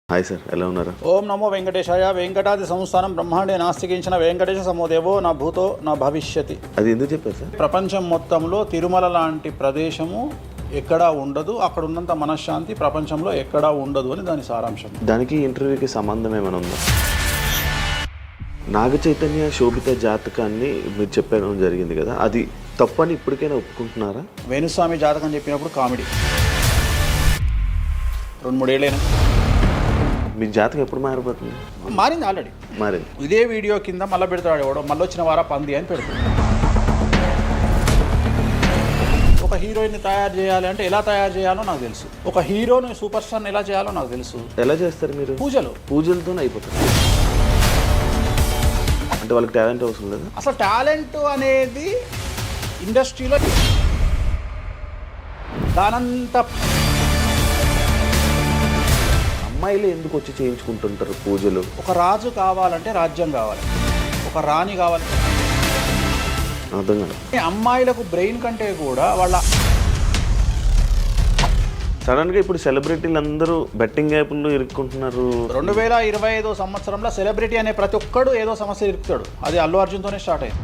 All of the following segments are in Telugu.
హాయ్ సార్, ఎలా ఉన్నారు? ఓం నమో వెంకటేశాయ. వెంకటాది సంస్థానం బ్రహ్మాండే నాస్తికించిన వెంకటేశ సమోదేవో నా భూతో నా భవిష్యతి. అది ఎందుకు చెప్పారు సార్? ప్రపంచం మొత్తంలో తిరుమల లాంటి ప్రదేశము ఎక్కడా ఉండదు, అక్కడ ఉన్నంత మనశ్శాంతి ప్రపంచంలో ఎక్కడా ఉండదు అని దాని సారాంశం. దానికి ఇంటర్వ్యూకి సంబంధం ఏమైనా ఉందా? నాగ చైతన్య శోభిత జాతకాన్ని మీరు చెప్పడం జరిగింది కదా, అది తప్పని ఇప్పటికైనా ఒప్పుకుంటున్నారా? వేణుస్వామి జాతకం చెప్పినప్పుడు కామెడీ 2-3 ఏళ్ళైనా. మీ జాతకం ఎప్పుడు మారిపోతుంది? మారింది ఆల్రెడీ. మారింది. ఇదే వీడియో కింద మళ్ళీ పెడతాడు ఎవడో, మళ్ళీ వచ్చిన వారా పంది అని పెడతాడు. ఒక హీరోయిన్ని తయారు చేయాలి అంటే ఎలా తయారు చేయాలో నాకు తెలుసు. ఒక హీరోని సూపర్ స్టార్ని ఎలా చేయాలో నాకు తెలుసు. ఎలా చేస్తారు మీరు? పూజలతోనే అయిపోతుంది. అంటే వాళ్ళకి టాలెంట్ అవసరం లేదు. అసలు టాలెంట్ అనేది ఇండస్ట్రీలో దానంత అమ్మాయిలు ఎందుకు వచ్చి చేయించుకుంటుంటారు పూజలు? ఒక రాజు కావాలంటే రాజ్యం కావాలి, ఒక రాణి కావాలంటే అర్థం కాదు. అమ్మాయిలకు బ్రెయిన్ కంటే కూడా వాళ్ళ సడన్గా ఇప్పుడు సెలబ్రిటీలు అందరూ బెట్టింగ్ యాప్లు ఇరుక్కుంటున్నారు. 2025 సంవత్సరంలో సెలబ్రిటీ అనే ప్రతి ఒక్కడు ఏదో సమస్య ఇరుకుతాడు. అది అల్లు అర్జున్తోనే స్టార్ట్ అయింది.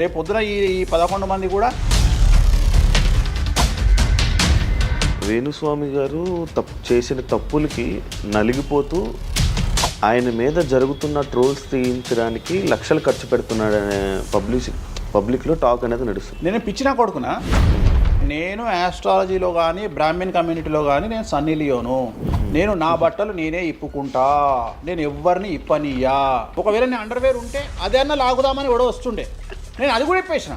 రేపు పొద్దున ఈ 11 మంది కూడా. వేణుస్వామి గారు చేసిన తప్పులకి నలిగిపోతూ ఆయన మీద జరుగుతున్న ట్రోల్స్ తీయించడానికి లక్షలు ఖర్చు పెడుతున్నాడనే పబ్లిక్లో టాక్ అనేది నడుస్తుంది. నేను పిచ్చినా కొడుకునా, నేను ఆస్ట్రాలజీలో కానీ బ్రాహ్మణ్ కమ్యూనిటీలో కానీ నేను సన్నీ లియోను. నేను నా బట్టలు నేనే ఇప్పుకుంటా, నేను ఎవరిని ఇప్పనియా. ఒకవేళ నేను అండర్వేర్ ఉంటే అదన్నా లాగుదామని కూడా వస్తుండే, నేను అది కూడా ఇప్పేసిన.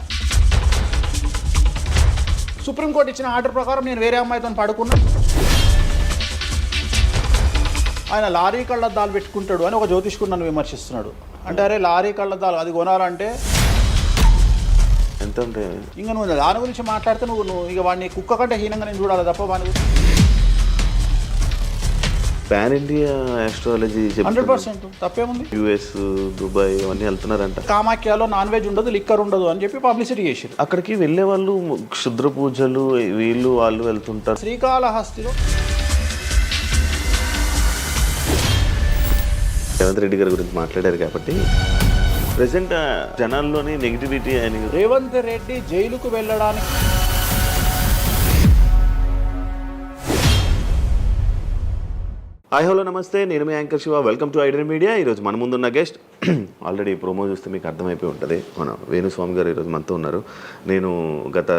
సుప్రీంకోర్టు ఇచ్చిన ఆర్డర్ ప్రకారం నేను వేరే అమ్మాయితో పడుకున్నా. ఆయన లారీ కళ్ళద్దాలు పెట్టుకుంటాడు అని ఒక జ్యోతిష్కుడు నన్ను విమర్శిస్తున్నాడు. అంటే అరే లారీ కళ్ళద్దాలు అది కొనాలంటే ఎంత అంటే ఇంకా నువ్వు దాని గురించి మాట్లాడితే నువ్వు ఇక వాడిని కుక్క కంటే హీనంగా నేను చూడాలి తప్ప వాని పాన్ ఇండియా ఆస్ట్రాలజీ 100% తప్పేముంది. యుఎస్, దుబాయ్ అవన్నీ వెళ్తున్నారంట. కామాఖ్యలో నాన్ వెజ్ ఉండదు, లిక్కర్ ఉండదు అని చెప్పి పబ్లిసిటీ చేశారు. అక్కడికి వెళ్ళే వాళ్ళు క్షుద్ర పూజలు వీళ్ళు వాళ్ళు వెళ్తుంటారు. శ్రీకాళహస్తిలో రేవంత్ రెడ్డి గారి గురించి మాట్లాడారు కాబట్టి ప్రెసెంట్ జనాల్లోని నెగిటివిటీ అని. రేవంత్ రెడ్డి జైలుకు వెళ్ళడానికి హాయ్ హలో నమస్తే, నేను మీ anchor Shiva. Welcome to Aiden Media. ఈరోజు మన ముందున్న గెస్ట్ ఆల్రెడీ ప్రోమో చూస్తే మీకు అర్థమైపోయి ఉంటుంది, మన వేణుస్వామి గారు ఈరోజు మనతో ఉన్నారు. నేను గత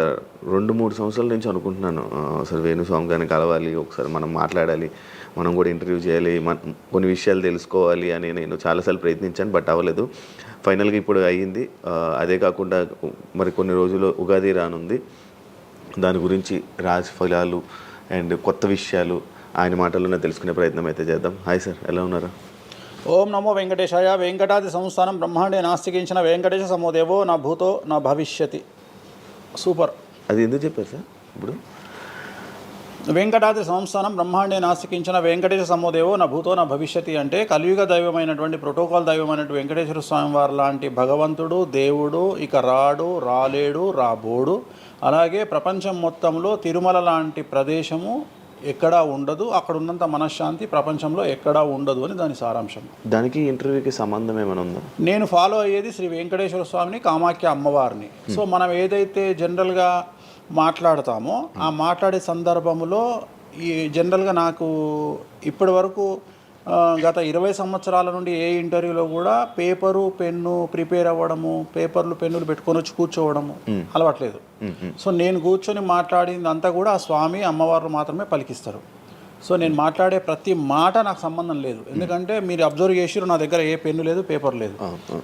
2-3 సంవత్సరాల నుంచి అనుకుంటున్నాను అసలు వేణుస్వామి గారిని కలవాలి, ఒకసారి మనం మాట్లాడాలి, మనం కూడా ఇంటర్వ్యూ చేయాలి, కొన్ని విషయాలు తెలుసుకోవాలి అని నేను చాలాసార్లు ప్రయత్నించాను, బట్ అవ్వలేదు. ఫైనల్గా ఇప్పుడు అయ్యింది. అదే కాకుండా మరి కొన్ని రోజులు ఉగాది రానుంది, దాని గురించి రాశి ఫలాలు అండ్ కొత్త విషయాలు ఆయన మాటల్లోనే తెలుసుకునే ప్రయత్నం అయితే చేద్దాం. హాయ్ సార్, ఎలా ఉన్నారు? ఓం నమో వెంకటేశాయ. వెంకటాది సంస్థానం బ్రహ్మాండే నాస్తికించిన వెంకటేశ సమోదేవో నా భూతో నా భవిష్యతి. సూపర్. అది ఎందుకు చెప్పారు సార్? ఇప్పుడు వెంకటాది సంస్థానం బ్రహ్మాండే నాస్తికించిన వెంకటేశ సమోదేవో నా భూతో నా భవిష్యతి అంటే కలియుగ దైవమైనటువంటి ప్రోటోకాల్ దైవమైనటువంటి వెంకటేశ్వర స్వామి వారు లాంటి భగవంతుడు, దేవుడు ఇక రాడు, రాలేడు, రాబోడు. అలాగే ప్రపంచం మొత్తంలో తిరుమల లాంటి ప్రదేశము ఎక్కడా ఉండదు, అక్కడ ఉన్నంత మనశ్శాంతి ప్రపంచంలో ఎక్కడా ఉండదు అని దాని సారాంశం. దానికి ఇంటర్వ్యూకి సంబంధం ఏమైనా ఉందా? నేను ఫాలో అయ్యేది శ్రీ వెంకటేశ్వర స్వామిని, కామాఖ్య అమ్మవారిని. సో మనం ఏదైతే జనరల్గా మాట్లాడతామో ఆ మాట్లాడే సందర్భంలో ఈ జనరల్గా నాకు ఇప్పటి వరకు గత 20 సంవత్సరాల నుండి ఏ ఇంటర్వ్యూలో కూడా పేపరు పెన్ను ప్రిపేర్ అవ్వడము, పేపర్లు పెన్నులు పెట్టుకొని వచ్చి కూర్చోవడము అలవాట్లేదు. సో నేను కూర్చొని మాట్లాడింది అంతా కూడా ఆ స్వామి అమ్మవారు మాత్రమే పలికిస్తారు. సో నేను మాట్లాడే ప్రతి మాట నాకు సంబంధం లేదు, ఎందుకంటే మీరు అబ్జర్వ్ చేసిరు నా దగ్గర ఏ పెన్ను లేదు, పేపర్ లేదు.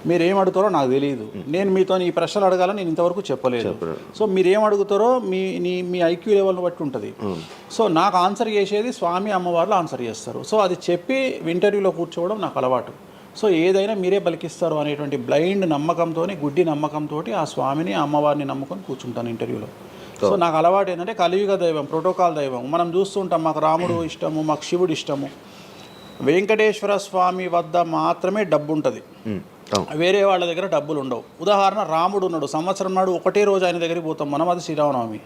మీరు ఏం అడుగుతారో నాకు తెలియదు, నేను మీతో ఈ ప్రశ్నలు అడగాలని నేను ఇంతవరకు చెప్పలేదు. సో మీరు ఏం అడుగుతారో మీ ఐక్యూ లెవెల్ని బట్టి ఉంటుంది. సో నాకు ఆన్సర్ చేసేది స్వామి అమ్మవార్లు ఆన్సర్ చేస్తారు. సో అది చెప్పి ఇంటర్వ్యూలో కూర్చోవడం నాకు అలవాటు. సో ఏదైనా మీరే పలికిస్తారు అనేటువంటి బ్లైండ్ నమ్మకంతో, గుడ్డి నమ్మకంతో ఆ స్వామిని అమ్మవారిని నమ్ముకొని కూర్చుంటాను ఇంటర్వ్యూలో. సో నాకు అలవాటు ఏంటంటే కలియుగ దైవం, ప్రోటోకాల్ దైవం మనం చూస్తుంటాం. మాకు రాముడు ఇష్టము, మాకు శివుడు ఇష్టము. వెంకటేశ్వర స్వామి వద్ద మాత్రమే డబ్బు ఉంటుంది, వేరే వాళ్ళ దగ్గర డబ్బులు ఉండవు. ఉదాహరణ, రాముడు ఉన్నాడు, సంవత్సరం నాడు ఒకటే రోజు ఆయన దగ్గరికి పోతాం మనం, అది శ్రీరామనవమి.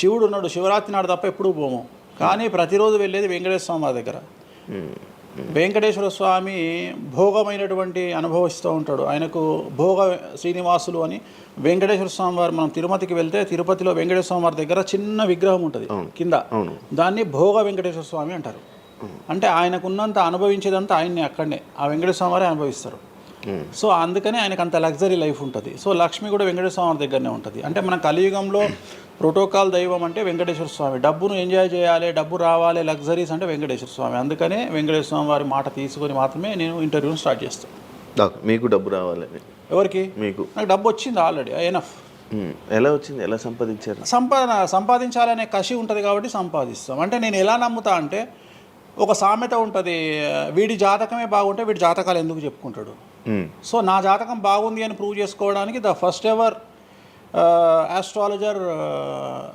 శివుడు ఉన్నాడు, శివరాత్రి నాడు తప్ప ఎప్పుడూ పోము. కానీ ప్రతిరోజు వెళ్ళేది వెంకటేశ్వర స్వామి వారి దగ్గర. వెంకటేశ్వర స్వామి భోగమైనటువంటి అనుభవిస్తూ ఉంటాడు. ఆయనకు భోగ శ్రీనివాసులు అని వెంకటేశ్వర స్వామి వారు, మనం తిరుపతికి వెళ్తే తిరుపతిలో వెంకటేశ్వర స్వామి వారి దగ్గర చిన్న విగ్రహం ఉంటుంది కింద, దాన్ని భోగ వెంకటేశ్వర స్వామి అంటారు. అంటే ఆయనకున్నంత అనుభవించేదంతా ఆయన్ని అక్కడనే ఆ వెంకటేశ్వర స్వామి వారే అనుభవిస్తారు. సో అందుకని ఆయనకు అంత లగ్జరీ లైఫ్ ఉంటుంది. సో లక్ష్మి కూడా వెంకటేశ్వర స్వామి దగ్గరనే ఉంటుంది. అంటే మన కలియుగంలో ప్రోటోకాల్ దైవం అంటే వెంకటేశ్వర స్వామి. డబ్బును ఎంజాయ్ చేయాలి, డబ్బు రావాలి, లగ్జరీస్ అంటే వెంకటేశ్వర స్వామి. అందుకనే వెంకటేశ్వర స్వామి వారి మాట తీసుకొని మాత్రమే నేను ఇంటర్వ్యూని స్టార్ట్ చేస్తాను. మీకు డబ్బు రావాలి? ఎవరికి? మీకు. నాకు డబ్బు వచ్చింది ఆల్రెడీ, ఎనఫ్. ఎలా వచ్చింది? ఎలా సంపాదించారు? సంపాదించాలనే కసి ఉంటుంది కాబట్టి సంపాదిస్తాం. అంటే నేను ఎలా నమ్ముతా అంటే, ఒక సామెత ఉంటుంది, వీడి జాతకమే బాగుంటే వీడి జాతకాలు ఎందుకు చెప్పుకుంటాడు. సో నా జాతకం బాగుంది అని ప్రూవ్ చేసుకోవడానికి the first ever astrologer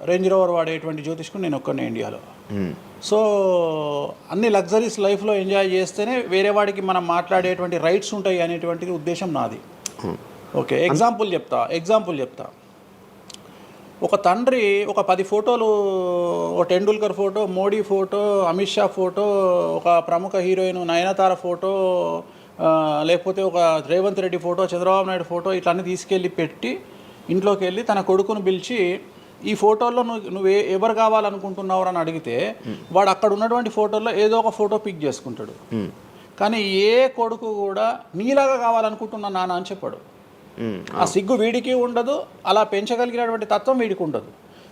range rover వాడేటువంటి జ్యోతిష్కుడు నేను ఒక్కనే ఇండియాలో. సో అన్ని లగ్జరీస్ లైఫ్లో ఎంజాయ్ చేస్తేనే వేరే వాడికి మనం మాట్లాడేటువంటి రైట్స్ ఉంటాయి అనేటువంటిది ఉద్దేశం నాది. ఓకే, ఎగ్జాంపుల్ చెప్తా. ఒక తండ్రి ఒక 10 ఫోటోలు, ఒక Tendulkar photo, Modi photo, Amit Shah photo, ఒక ప్రముఖ హీరోయిన్ నయనతార ఫోటో, లేకపోతే ఒక రేవంత్ రెడ్డి ఫోటో, చంద్రబాబు నాయుడు ఫోటో, ఇట్లన్నీ తీసుకెళ్ళి పెట్టి ఇంట్లోకి వెళ్ళి తన కొడుకును పిలిచి, ఈ ఫోటోల్లో నువ్వు ఎవరు కావాలనుకుంటున్నావు అని అడిగితే వాడు అక్కడ ఉన్నటువంటి ఫోటోల్లో ఏదో ఒక ఫోటో పిక్ చేసుకుంటాడు. కానీ ఏ కొడుకు కూడా నీలాగా కావాలనుకుంటున్నా నాన్న అని చెప్పాడు. ఆ సిగ్గు వీడికి ఉండదు, అలా పెంచగలిగినటువంటి తత్వం వీడికి ఉండదు.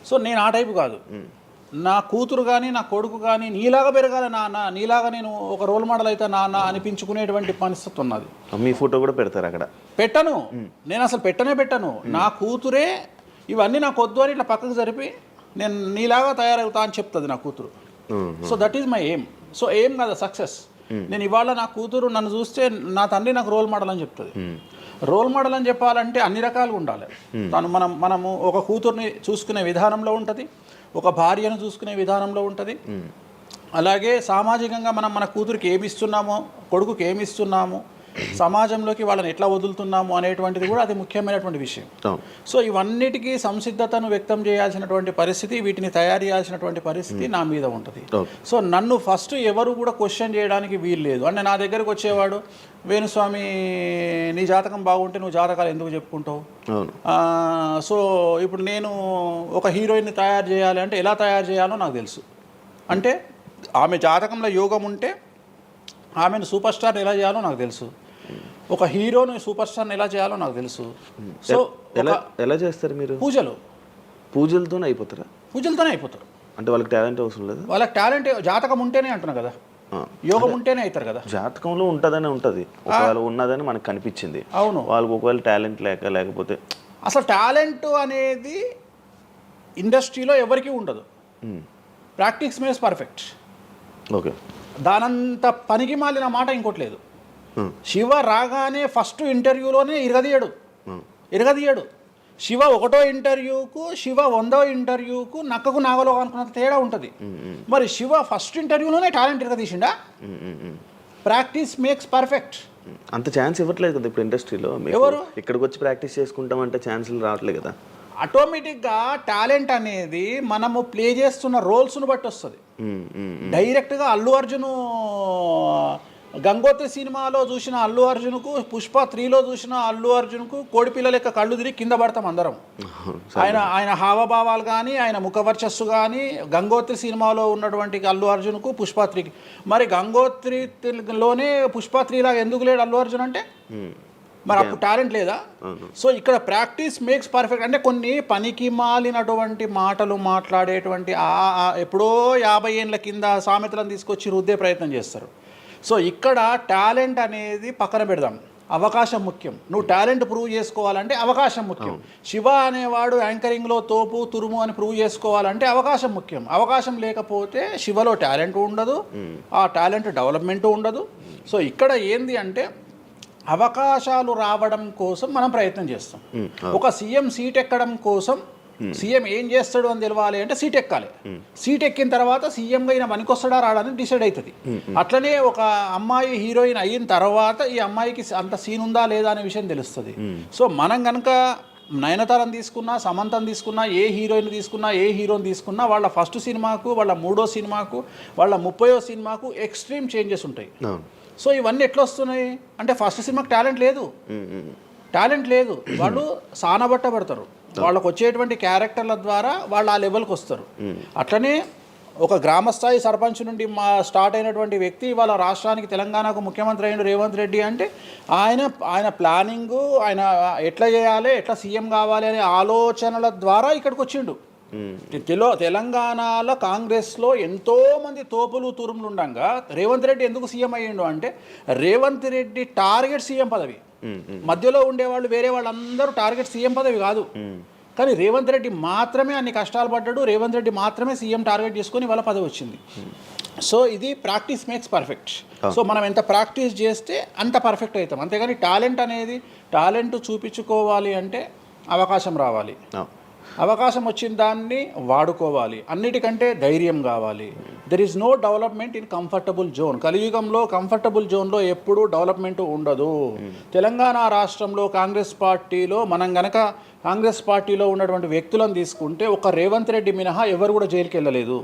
సో నేను ఆ టైపు కాదు. నా కూతురు కానీ నా కొడుకు కానీ నీలాగా పెరగాలి నాన్న, నీలాగా నేను ఒక రోల్ మోడల్ అయితే నాన్న అనిపించుకునేటువంటి పరిస్థితి ఉన్నది. మీ ఫోటో కూడా పెడతారు అక్కడ? పెట్టను, నేను అసలు పెట్టను. నా కూతురే ఇవన్నీ నాకు వద్దు అని ఇట్లా పక్కకు జరిపి నేను నీలాగా తయారవుతా అని చెప్తుంది నా కూతురు. So that is my aim. So aim కదా సక్సెస్. నేను ఇవాళ నా కూతురు నన్ను చూస్తే నా తండ్రి నాకు రోల్ మోడల్ అని చెప్తుంది. రోల్ మోడల్ అని చెప్పాలంటే అన్ని రకాలుగా ఉండాలి. మనము ఒక కూతుర్ని చూసుకునే విధానంలో ఉంటుంది, ఒక భార్యను చూసుకునే విధానంలో ఉంటుంది. అలాగే సామాజికంగా మనం మన కూతురికి ఏమి ఇస్తున్నామో, కొడుకుకి ఏమి ఇస్తున్నాము, సమాజంలోకి వాళ్ళని ఎట్లా వదులుతున్నాము అనేటువంటిది కూడా అది ముఖ్యమైనటువంటి విషయం. సో ఇవన్నిటికీ సంసిద్ధతను వ్యక్తం చేయాల్సినటువంటి పరిస్థితి, వీటిని తయారు చేయాల్సినటువంటి పరిస్థితి నా మీద ఉంటుంది. సో నన్ను ఫస్ట్ ఎవరు కూడా క్వశ్చన్ చేయడానికి వీలు లేదు. అంటే నా దగ్గరకు వచ్చేవాడు, వేణుస్వామి నీ జాతకం బాగుంటే నువ్వు జాతకాలు ఎందుకు చెప్పుకుంటావు. సో ఇప్పుడు నేను ఒక హీరోయిన్ని తయారు చేయాలి అంటే ఎలా తయారు చేయాలో నాకు తెలుసు. అంటే ఆమె జాతకంలో యోగం ఉంటే ఆమెను సూపర్ స్టార్ ఎలా చేయాలో నాకు తెలుసు, ఒక హీరోని సూపర్ స్టార్ని ఎలా చేయాలో నాకు తెలుసు. సో ఎలా చేస్తారు మీరు? పూజలతోనే అయిపోతారు. అంటే వాళ్ళకి టాలెంట్ అవసరం లేదు? వాళ్ళకి టాలెంట్ జాతకం ఉంటేనే అంటున్నా కదా, యోగం ఉంటేనే అవుతారు కదా. జాతకంలో ఉంటుందని ఉంటుంది, ఒకవేళ ఉన్నదని మనకు కనిపించింది. అవును, వాళ్ళకి ఒకవేళ టాలెంట్ లేకపోతే అసలు టాలెంట్ అనేది ఇండస్ట్రీలో ఎవరికీ ఉండదు. Practice makes perfect. ఓకే, దానంత పనికి మాలిన మాట ఇంకోటి లేదు. శివ రాగానే ఫస్ట్ ఇంటర్వ్యూలోనే ఇరగదీయడు. శివ 1వ ఇంటర్వ్యూకు, శివ 100వ ఇంటర్వ్యూకు నక్కకు నాగలో అనుకున్నంత తేడా ఉంటుంది. మరి శివ ఫస్ట్ ఇంటర్వ్యూలోనే టాలెంట్ ఇరగదీసిండా? Practice makes perfect. అంత ఛాన్స్ ఇవ్వట్లేదు కదా ఇప్పుడు ఇండస్ట్రీలో. ఎవరు ఇక్కడికి వచ్చి ప్రాక్టీస్ చేసుకుంటామంటే ఛాన్సులు రావట్లేదు కదా. ఆటోమేటిక్గా టాలెంట్ అనేది మనము ప్లే చేస్తున్న రోల్స్ను బట్టి వస్తుంది. డైరెక్ట్గా అల్లు అర్జున్ గంగోత్రి సినిమాలో చూసిన అల్లు అర్జున్కు, పుష్ప 3లో చూసిన అల్లు అర్జున్కు కోడిపిల్ల లెక్క కళ్ళు తిరిగి కింద పడతాం అందరం. ఆయన హావభావాలు కానీ, ఆయన ముఖవర్చస్సు కానీ, గంగోత్రి సినిమాలో ఉన్నటువంటి అల్లు అర్జున్కు, పుష్ప 3కి. మరి గంగోత్రిలోనే పుష్ప 3 లాగా ఎందుకు లేడు అల్లు అర్జున్ అంటే? మరి అప్పుడు టాలెంట్ లేదా? సో ఇక్కడ ప్రాక్టీస్ మేక్స్ పర్ఫెక్ట్. అంటే కొన్ని పనికి మాలినటువంటి మాటలు మాట్లాడేటువంటి ఎప్పుడో 50 ఏళ్ళ కింద సామెతలను తీసుకొచ్చి రుద్దే ప్రయత్నం చేస్తారు. సో ఇక్కడ టాలెంట్ అనేది పక్కన పెడదాం, అవకాశం ముఖ్యం. నువ్వు టాలెంట్ ప్రూవ్ చేసుకోవాలంటే అవకాశం ముఖ్యం. శివ అనేవాడు యాంకరింగ్లో తోపు తురుము అని ప్రూవ్ చేసుకోవాలంటే అవకాశం ముఖ్యం. అవకాశం లేకపోతే శివలో టాలెంట్ ఉండదు, ఆ టాలెంట్ డెవలప్మెంట్ ఉండదు. సో ఇక్కడ ఏంది అంటే అవకాశాలు రావడం కోసం మనం ప్రయత్నం చేస్తాం. ఒక సీఎం సీట్ ఎక్కడం కోసం సీఎం ఏం చేస్తాడు అని తెలవాలి అంటే సీట్ ఎక్కాలి. సీట్ ఎక్కిన తర్వాత సీఎంగా ఈయన పనికొస్తాడా రాడని డిసైడ్ అవుతుంది. అట్లనే ఒక అమ్మాయి హీరోయిన్ అయిన తర్వాత ఈ అమ్మాయికి అంత సీన్ ఉందా లేదా అనే విషయం తెలుస్తుంది. సో మనం కనుక నయనతారని తీసుకున్నా, సమంతని తీసుకున్నా, ఏ హీరోయిన్ తీసుకున్నా, ఏ హీరోని తీసుకున్నా వాళ్ళ ఫస్ట్ సినిమాకు, వాళ్ళ 3వ సినిమాకు, వాళ్ళ 30వ సినిమాకు ఎక్స్ట్రీమ్ చేంజెస్ ఉంటాయి. సో ఇవన్నీ ఎట్లా వస్తున్నాయి అంటే ఫస్ట్ సినిమాకి టాలెంట్ లేదు, వాళ్ళు సానబట్టబడతారు, వాళ్ళకు వచ్చేటువంటి క్యారెక్టర్ల ద్వారా వాళ్ళు ఆ లెవెల్కి వస్తారు. అట్లనే ఒక గ్రామస్థాయి సర్పంచ్ నుండి స్టార్ట్ అయినటువంటి వ్యక్తి వాళ్ళ రాష్ట్రానికి తెలంగాణకు ముఖ్యమంత్రి అయిన రేవంత్ రెడ్డి అంటే ఆయన ప్లానింగు, ఆయన ఎట్లా చేయాలి, ఎట్లా సీఎం కావాలి అనే ఆలోచనల ద్వారా ఇక్కడికి వచ్చిండు. తెలంగాణలో కాంగ్రెస్లో ఎంతోమంది తోపులు తురుములు ఉండగా రేవంత్ రెడ్డి ఎందుకు సీఎం అయ్యిండు అంటే రేవంత్ రెడ్డి టార్గెట్ సీఎం పదవి. మధ్యలో ఉండేవాళ్ళు వేరే వాళ్ళందరూ టార్గెట్ సీఎం పదవి కాదు, కానీ రేవంత్ రెడ్డి మాత్రమే అన్ని కష్టాలు పడ్డాడు, రేవంత్ రెడ్డి మాత్రమే సీఎం టార్గెట్ చేసుకొని వాళ్ళ పదవి వచ్చింది. సో ఇది ప్రాక్టీస్ మేక్స్ పర్ఫెక్ట్. సో మనం ఎంత ప్రాక్టీస్ చేస్తే అంత పర్ఫెక్ట్ అవుతాం. అంతేగాని టాలెంట్ చూపించుకోవాలి అంటే అవకాశం రావాలి, అవకాశం వచ్చిన దాన్ని వాడుకోవాలి, అన్నిటికంటే ధైర్యం కావాలి. There is no development in comfortable zone. కలియుగంలో కంఫర్టబుల్ జోన్లో ఎప్పుడూ డెవలప్మెంట్ ఉండదు. తెలంగాణ రాష్ట్రంలో కాంగ్రెస్ పార్టీలో ఉన్నటువంటి వ్యక్తులను తీసుకుంటే ఒక రేవంత్ రెడ్డి మినహా ఎవరు కూడా జైలుకి వెళ్ళలేదు.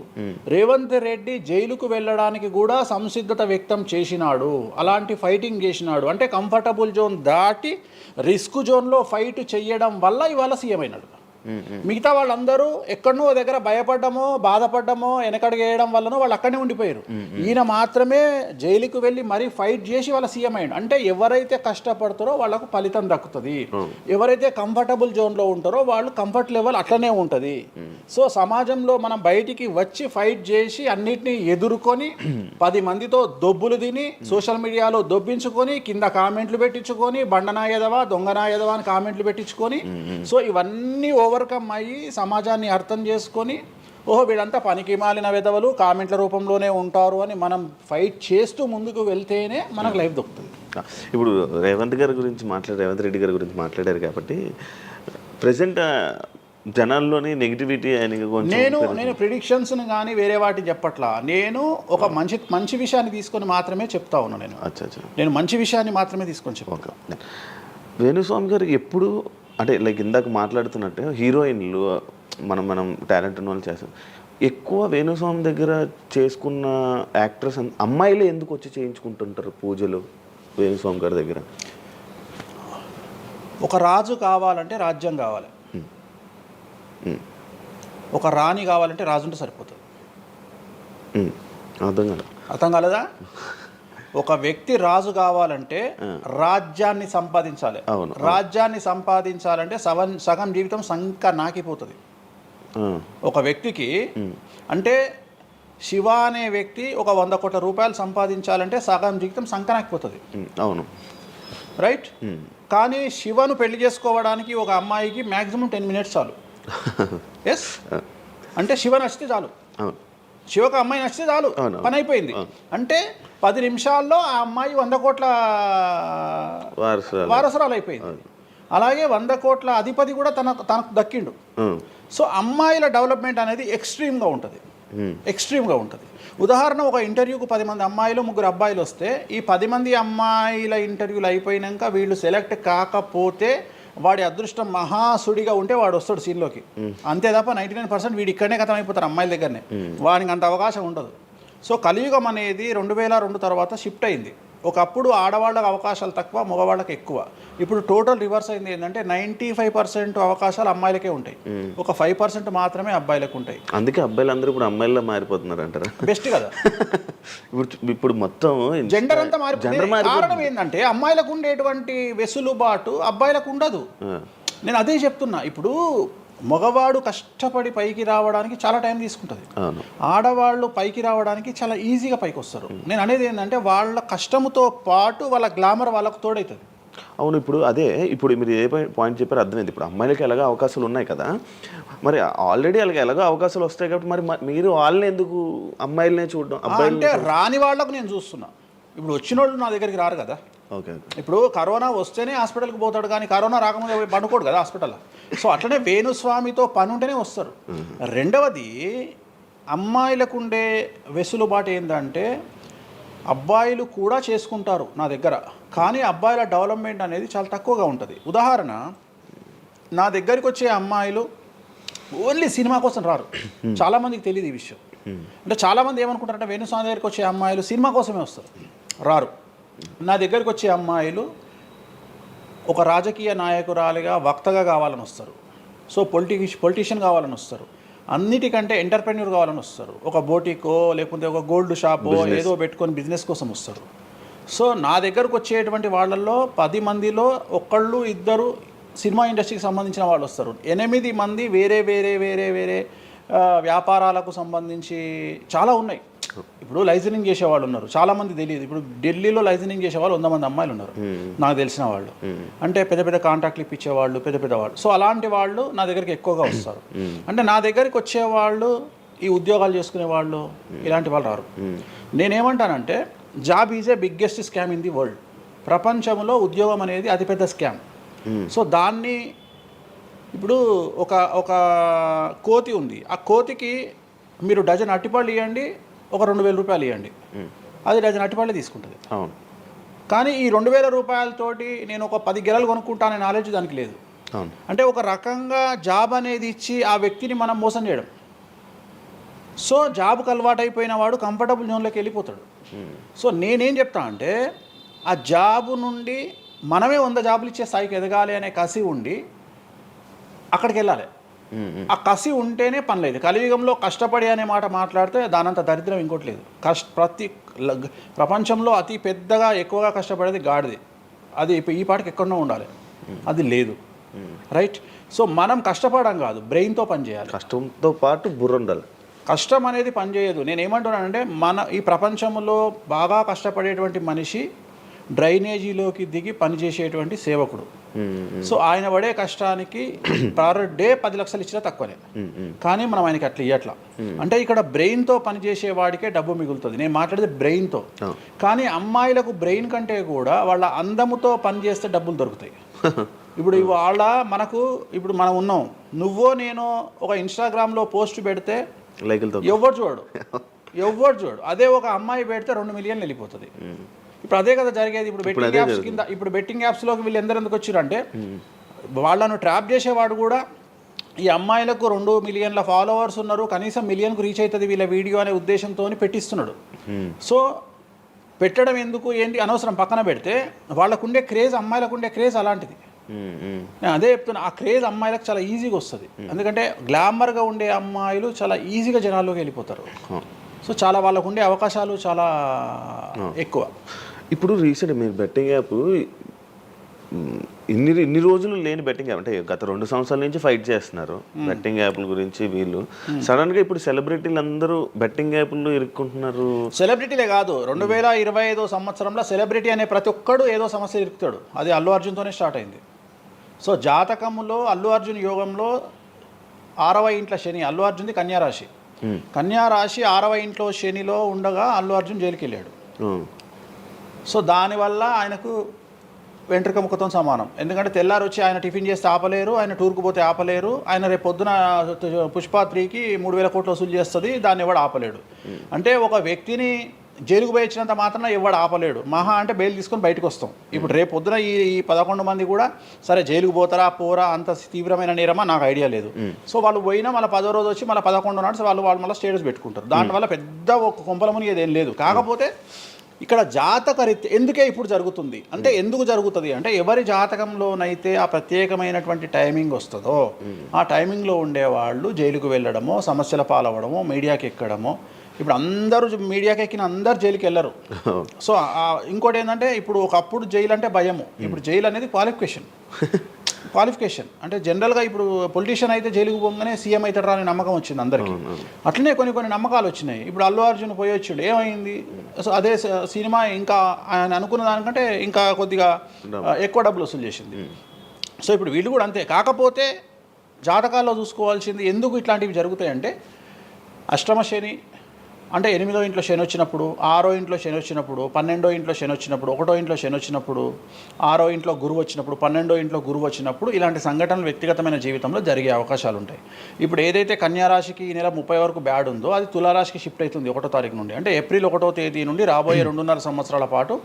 రేవంత్ రెడ్డి జైలుకు వెళ్ళడానికి కూడా సంసిద్ధత వ్యక్తం చేసినాడు, అలాంటి ఫైటింగ్ చేసినాడు. అంటే కంఫర్టబుల్ జోన్ దాటి రిస్క్ జోన్లో ఫైట్ చేయడం వల్ల ఇవాళ సీఎం అయినాడు. మిగతా వాళ్ళందరూ ఎక్కడనో దగ్గర భయపడ్డమో, బాధపడ్డమో, వెనకడికి వేయడం వల్లనో వాళ్ళు అక్కడనే ఉండిపోయారు. ఈయన మాత్రమే జైలుకు వెళ్ళి మరీ ఫైట్ చేసి వాళ్ళ సీఎం అయ్యాడు. అంటే ఎవరైతే కష్టపడతారో వాళ్ళకు ఫలితం దక్కుతుంది, ఎవరైతే కంఫర్టబుల్ జోన్లో ఉంటారో వాళ్ళు కంఫర్ట్ లెవెల్ అట్లనే ఉంటుంది. సో సమాజంలో మనం బయటికి వచ్చి ఫైట్ చేసి అన్నిటినీ ఎదుర్కొని 10 మందితో దొబ్బులు తిని సోషల్ మీడియాలో దొబ్బించుకొని కింద కామెంట్లు పెట్టించుకొని బండనాయదవా దొంగనాయదవా అని కామెంట్లు పెట్టించుకొని సో ఇవన్నీ ఓవర్కమ్ అయ్యి సమాజాన్ని అర్థం చేసుకొని ఓహో వీళ్ళంతా పనికి మాలిన విధవలు కామెంట్ల రూపంలోనే ఉంటారు అని మనం ఫైట్ చేస్తూ ముందుకు వెళ్తేనే మనకు లైఫ్ దొరుకుతుంది. ఇప్పుడు రేవంత్ రెడ్డి గారి గురించి మాట్లాడారు కాబట్టి ప్రజెంట్ జనాల్లోని నెగిటివిటీ నేను ప్రిడిక్షన్స్ని కానీ వేరే వాటి చెప్పట్లా. నేను ఒక మంచి విషయాన్ని తీసుకొని మాత్రమే చెప్తా ఉన్నాను. నేను మంచి విషయాన్ని మాత్రమే తీసుకొని చెప్పాను. వేణుస్వామి గారు ఎప్పుడు అంటే లైక్ ఇందాక మాట్లాడుతున్నట్టు హీరోయిన్లు మనం టాలెంట్ ఉన్న వాళ్ళు చేస్తాం. ఎక్కువ వేణుస్వామి దగ్గర చేసుకున్న యాక్టర్స్ అమ్మాయిలే ఎందుకు వచ్చి చేయించుకుంటుంటారు పూజలు వేణుస్వామి గారి దగ్గర? ఒక రాజు కావాలంటే రాజ్యం కావాలి, ఒక రాణి కావాలంటే రాజు ఉంటే సరిపోతుంది. అర్థం కాలేదా? ఒక వ్యక్తి రాజు కావాలంటే రాజ్యాన్ని సంపాదించాలి. రాజ్యాన్ని సంపాదించాలంటే సగం జీవితం సంక నాకిపోతుంది ఒక వ్యక్తికి. అంటే శివ అనే వ్యక్తి ఒక 100 కోట్ల రూపాయలు సంపాదించాలంటే సగం జీవితం సంక నాకిపోతుంది. అవును, రైట్. కానీ శివను పెళ్లి చేసుకోవడానికి ఒక అమ్మాయికి మ్యాక్సిమం 10 మినిట్స్ చాలు. ఎస్, అంటే శివ నచ్చితే చాలు, శివకు అమ్మాయి నచ్చితే చాలు, పని అయిపోయింది. అంటే 10 నిమిషాల్లో ఆ అమ్మాయి 100 కోట్ల వారసురాలు అయిపోయింది. అలాగే 100 కోట్ల అధిపతి కూడా తనకు దక్కిండు. సో అమ్మాయిల డెవలప్మెంట్ అనేది ఎక్స్ట్రీమ్గా ఉంటుంది. ఉదాహరణ, ఒక ఇంటర్వ్యూకు 10 మంది అమ్మాయిలు 3 అబ్బాయిలు వస్తే ఈ 10 మంది అమ్మాయిల ఇంటర్వ్యూలు అయిపోయినాక వీళ్ళు సెలెక్ట్ కాకపోతే వాడి అదృష్టం మహాసుడిగా ఉంటే వాడు వస్తాడు సీన్లోకి. అంతే తప్ప 99% వీడు ఇక్కడనే కథం అయిపోతారు అమ్మాయిల దగ్గరనే, వాడికి అంత అవకాశం ఉండదు. సో కలియుగం అనేది 2002 తర్వాత షిఫ్ట్ అయింది. ఒకప్పుడు ఆడవాళ్ళకి అవకాశాలు తక్కువ, మగవాళ్ళకి ఎక్కువ. ఇప్పుడు టోటల్ రివర్స్ అయింది. ఏంటంటే 95% అవకాశాలు అమ్మాయిలకే ఉంటాయి, ఒక 5% మాత్రమే అబ్బాయిలకు ఉంటాయి. అందుకే అబ్బాయిలు అందరూ ఇప్పుడు అమ్మాయిల్లో మారిపోతున్నారు అంటారా? బెస్ట్ కదా. ఇప్పుడు మొత్తం జెండర్ అంతా మారిపోతుంది. కారణం ఏంటంటే అమ్మాయిలకు ఉండేటువంటి వెసులుబాటు అబ్బాయిలకు ఉండదు. నేను అదే చెప్తున్నా. ఇప్పుడు మగవాడు కష్టపడి పైకి రావడానికి చాలా టైం తీసుకుంటుంది, ఆడవాళ్ళు పైకి రావడానికి చాలా ఈజీగా పైకి వస్తారు. నేను అనేది ఏంటంటే వాళ్ళ కష్టముతో పాటు వాళ్ళ గ్లామర్ వాళ్ళకు తోడవుతుంది. అవును, ఇప్పుడు మీరు ఏ పాయింట్ చెప్పారో అర్థమైంది. ఇప్పుడు అమ్మాయిలకి ఎలాగో అవకాశాలు ఉన్నాయి కదా, మరి ఆల్రెడీ వాళ్ళకి ఎలాగో అవకాశాలు వస్తాయి కాబట్టి మరి మీరు వాళ్ళని ఎందుకు అమ్మాయిలనే చూడడం? అబ్బాయిలు అంటే రాని వాళ్ళకు నేను చూస్తున్నా. ఇప్పుడు వచ్చిన వాళ్ళు నా దగ్గరికి రారు కదా. ఇప్పుడు కరోనా వస్తేనే హాస్పిటల్కి పోతాడు, కానీ కరోనా రాకముందే పండుకోడు కదా హాస్పిటల్. సో అట్లనే వేణుస్వామితో పని ఉంటేనే వస్తారు. రెండవది, అమ్మాయిలకు ఉండే వెసులుబాటు ఏంటంటే అబ్బాయిలు కూడా చేసుకుంటారు నా దగ్గర, కానీ అబ్బాయిల డెవలప్మెంట్ అనేది చాలా తక్కువగా ఉంటుంది. ఉదాహరణ, నా దగ్గరికి వచ్చే అమ్మాయిలు ఓన్లీ సినిమా కోసం రారు. చాలామందికి తెలియదు ఈ విషయం. అంటే చాలామంది ఏమనుకుంటారంటే వేణుస్వామి దగ్గరికి వచ్చే అమ్మాయిలు సినిమా కోసమే వస్తారు, రారు. నా దగ్గరికి వచ్చే అమ్మాయిలు ఒక రాజకీయ నాయకురాలిగా వక్తగా కావాలని వస్తారు. సో పొలిటీషియన్ కావాలని వస్తారు. అన్నిటికంటే ఎంటర్ప్రెన్యూర్ కావాలని వస్తారు. ఒక బోటికో లేకపోతే ఒక గోల్డ్ షాపో ఏదో పెట్టుకొని బిజినెస్ కోసం వస్తారు. సో నా దగ్గరకు వచ్చేటువంటి వాళ్ళల్లో 10 మందిలో ఒకళ్ళు ఇద్దరు సినిమా ఇండస్ట్రీకి సంబంధించిన వాళ్ళు వస్తారు. 8 మంది వేరే వేరే వేరే వేరే వ్యాపారాలకు సంబంధించి చాలా ఉన్నాయి. ఇప్పుడు లైసెన్సింగ్ చేసేవాళ్ళు ఉన్నారు, చాలామంది తెలియదు. ఇప్పుడు ఢిల్లీలో లైసెన్సింగ్ చేసేవాళ్ళు 100 మంది అమ్మాయిలు ఉన్నారు నాకు తెలిసిన వాళ్ళు. అంటే పెద్ద పెద్ద కాంట్రాక్ట్లు ఇప్పించేవాళ్ళు, పెద్ద పెద్ద వాళ్ళు. సో అలాంటి వాళ్ళు నా దగ్గరికి ఎక్కువగా వస్తారు. అంటే నా దగ్గరికి వచ్చేవాళ్ళు ఈ ఉద్యోగాలు చేసుకునే వాళ్ళు ఇలాంటి వాళ్ళు రారు. నేనేమంటానంటే job is a biggest scam in the world. ప్రపంచంలో ఉద్యోగం అనేది అతిపెద్ద స్కామ్. సో దాన్ని ఇప్పుడు ఒక కోతి ఉంది, ఆ కోతికి మీరు డజన్ అట్టిపళ్ళు ఇవ్వండి, ఒక 2,000 రూపాయలు ఇవ్వండి, అది డజన్ అట్టిపళ్ళే తీసుకుంటుంది. కానీ ఈ 2,000 రూపాయలతోటి నేను ఒక 10 గెలలు కొనుక్కుంటానే నాలెడ్జ్ దానికి లేదు. అంటే ఒక రకంగా జాబ్ అనేది ఇచ్చి ఆ వ్యక్తిని మనం మోసం చేయడం. సో జాబ్కి అలవాటు అయిపోయిన వాడు కంఫర్టబుల్ జోన్లోకి వెళ్ళిపోతాడు. సో నేనేం చెప్తా అంటే ఆ జాబు నుండి మనమే 100 జాబులు ఇచ్చే స్థాయికి ఎదగాలి అనే కసి ఉండి అక్కడికి వెళ్ళాలి. ఆ కసి ఉంటేనే పని లేదు. కలియుగంలో కష్టపడి అనే మాట మాట్లాడితే దానంత దరిద్రం ఇంకోటి లేదు. ప్రపంచంలో అతి పెద్దగా ఎక్కువగా కష్టపడేది గాడిది. అది ఈ పాటికి ఎక్కడో ఉండాలి, అది లేదు. రైట్. సో మనం కష్టపడడం కాదు, బ్రెయిన్తో పని చేయాలి. కష్టంతో పాటు బుర్ర ఉండాలి. కష్టం అనేది పనిచేయదు. నేను ఏమంటున్నానంటే ఈ ప్రపంచంలో బాగా కష్టపడేటువంటి మనిషి డ్రైనేజీలోకి దిగి పనిచేసేటువంటి సేవకుడు. సో ఆయన పడే కష్టానికి పర్ డే 10 లక్షలు ఇచ్చినా తక్కువనే. కానీ మనం ఆయనకి అట్లా ఇవ్వట్లా. అంటే ఇక్కడ బ్రెయిన్తో పనిచేసే వాడికే డబ్బు మిగులుతుంది. నేను మాట్లాడేది బ్రెయిన్తో. కానీ అమ్మాయిలకు బ్రెయిన్ కంటే కూడా వాళ్ళ అందముతో పనిచేస్తే డబ్బులు దొరుకుతాయి. ఇప్పుడు ఇప్పుడు మనం ఉన్నాం, నువ్వో నేను ఒక ఇన్స్టాగ్రామ్లో పోస్ట్ పెడితే ఎవరు చూడు. అదే ఒక అమ్మాయి పెడితే 2 మిలియన్లు వెళ్ళిపోతుంది. ఇప్పుడు అదే కదా జరిగేది. ఇప్పుడు బెట్టింగ్ యాప్స్లోకి వీళ్ళు ఎందుకు వచ్చారంటే వాళ్ళను ట్రాప్ చేసేవాడు కూడా ఈ అమ్మాయిలకు 2 మిలియన్ల ఫాలోవర్స్ ఉన్నారు, కనీసం మిలియన్కు రీచ్ అవుతుంది వీళ్ళ వీడియో అనే ఉద్దేశంతో పెట్టిస్తున్నాడు. సో పెట్టడం ఎందుకు ఏంటి అనవసరం పక్కన పెడితే వాళ్ళకుండే క్రేజ్, అమ్మాయిలకుండే క్రేజ్ అలాంటిది. నేను అదే చెప్తున్నా, ఆ క్రేజ్ అమ్మాయిలకు చాలా ఈజీగా వస్తుంది. ఎందుకంటే గ్లామర్గా ఉండే అమ్మాయిలు చాలా ఈజీగా జనాల్లోకి వెళ్ళిపోతారు. సో చాలా వాళ్ళకు ఉండే అవకాశాలు చాలా ఎక్కువ. ఇప్పుడు రీసెంట్ మీరు బెట్టింగ్ యాప్ ఇన్ని రోజులు లేని బెట్టింగ్ యాప్, అంటే గత 2 సంవత్సరాల నుంచి ఫైట్ చేస్తున్నారు బెట్టింగ్ యాప్ల గురించి. వీళ్ళు సడన్గా ఇప్పుడు సెలబ్రిటీలు అందరూ బెట్టింగ్ యాప్లు ఇరుక్కుంటున్నారు. సెలబ్రిటీలే కాదు, 2025 సంవత్సరంలో సెలబ్రిటీ అనే ప్రతి ఒక్కడు ఏదో సమస్య ఇరుకుతాడు. అది అల్లు అర్జున్తోనే స్టార్ట్ అయింది. సో జాతకంలో అల్లు అర్జున్ యోగంలో 6వ ఇంట్లో శని, అల్లు అర్జున్ది కన్యారాశి. కన్యారాశి 6వ ఇంట్లో శనిలో ఉండగా అల్లు అర్జున్ జైలుకి వెళ్ళాడు. సో దానివల్ల ఆయనకు వెంట్రుక ముక్కతో సమానం. ఎందుకంటే తెల్లారు వచ్చి ఆయన టిఫిన్ చేస్తే ఆపలేరు, ఆయన టూర్కు పోతే ఆపలేరు, ఆయన రేపు పొద్దున పుష్ప 3కి 3,000 కోట్లు వసూలు చేస్తుంది, దాన్ని ఎవడు ఆపలేడు. అంటే ఒక వ్యక్తిని జైలుకు పోయి ఇచ్చినంత మాత్రం ఎవడు ఆపలేడు. మహా అంటే బెయిల్ తీసుకొని బయటకు వస్తాం. ఇప్పుడు రేపు పొద్దున ఈ 11 మంది కూడా సరే జైలుకు పోతారా పోరా అంత తీవ్రమైన నేరమా నాకు ఐడియా లేదు. సో వాళ్ళు పోయినా మళ్ళీ 10వ రోజు వచ్చి మళ్ళీ 11 నాడు వాళ్ళు మళ్ళీ స్టేటస్ పెట్టుకుంటారు. దానివల్ల పెద్ద ఒక కొంపలముని ఏదేం లేదు. కాకపోతే ఇక్కడ జాతక రీత్యా ఎందుకే ఇప్పుడు జరుగుతుంది అంటే, ఎందుకు జరుగుతుంది అంటే ఎవరి జాతకంలోనైతే ఆ ప్రత్యేకమైనటువంటి టైమింగ్ వస్తుందో ఆ టైమింగ్లో ఉండేవాళ్ళు జైలుకు వెళ్ళడమో, సమస్యల పాలవడమో, మీడియాకి ఎక్కడమో. ఇప్పుడు అందరూ మీడియాకి ఎక్కిన అందరు జైలుకి వెళ్ళరు. సో ఇంకోటి ఏంటంటే, ఇప్పుడు ఒకప్పుడు జైలు అంటే భయము, ఇప్పుడు జైలు అనేది క్వాలిఫికేషన్. అంటే జనరల్గా ఇప్పుడు పొలిటీషియన్ అయితే జైలుకు పోగానే సీఎం అవుతాడు అనే నమ్మకం వచ్చింది అందరికీ. అట్లనే కొన్ని నమ్మకాలు వచ్చినాయి. ఇప్పుడు అల్లు అర్జున్ పోయి వచ్చాడు, ఏమైంది? సో అదే సినిమా ఇంకా ఆయన అనుకున్న దానికంటే ఇంకా కొద్దిగా ఎక్కువ డబ్బులు వసూలు చేసింది. సో ఇప్పుడు వీళ్ళు కూడా అంతే. కాకపోతే జాతకాల్లో చూసుకోవాల్సింది ఎందుకు ఇట్లాంటివి జరుగుతాయంటే, అష్టమ శని అంటే 8వ ఇంట్లో శని వచ్చినప్పుడు, 6వ ఇంట్లో శని వచ్చినప్పుడు, 12వ ఇంట్లో శని వచ్చినప్పుడు, 1వ ఇంట్లో శని వచ్చినప్పుడు, 6వ ఇంట్లో గురువు వచ్చినప్పుడు, 12వ ఇంట్లో గురువు వచ్చినప్పుడు ఇలాంటి సంఘటనలు వ్యక్తిగతమైన జీవితంలో జరిగే అవకాశాలు ఉంటాయి. ఇప్పుడు ఏదైతే కన్యా రాశికి ఈ నెల 30 వరకు బ్యాడ్ ఉందో అది తులారాశికి షిఫ్ట్ అవుతుంది 1వ తారీఖు నుండి. అంటే ఏప్రిల్ 1వ తేదీ నుండి రాబోయే 2.5 సంవత్సరాల పాటు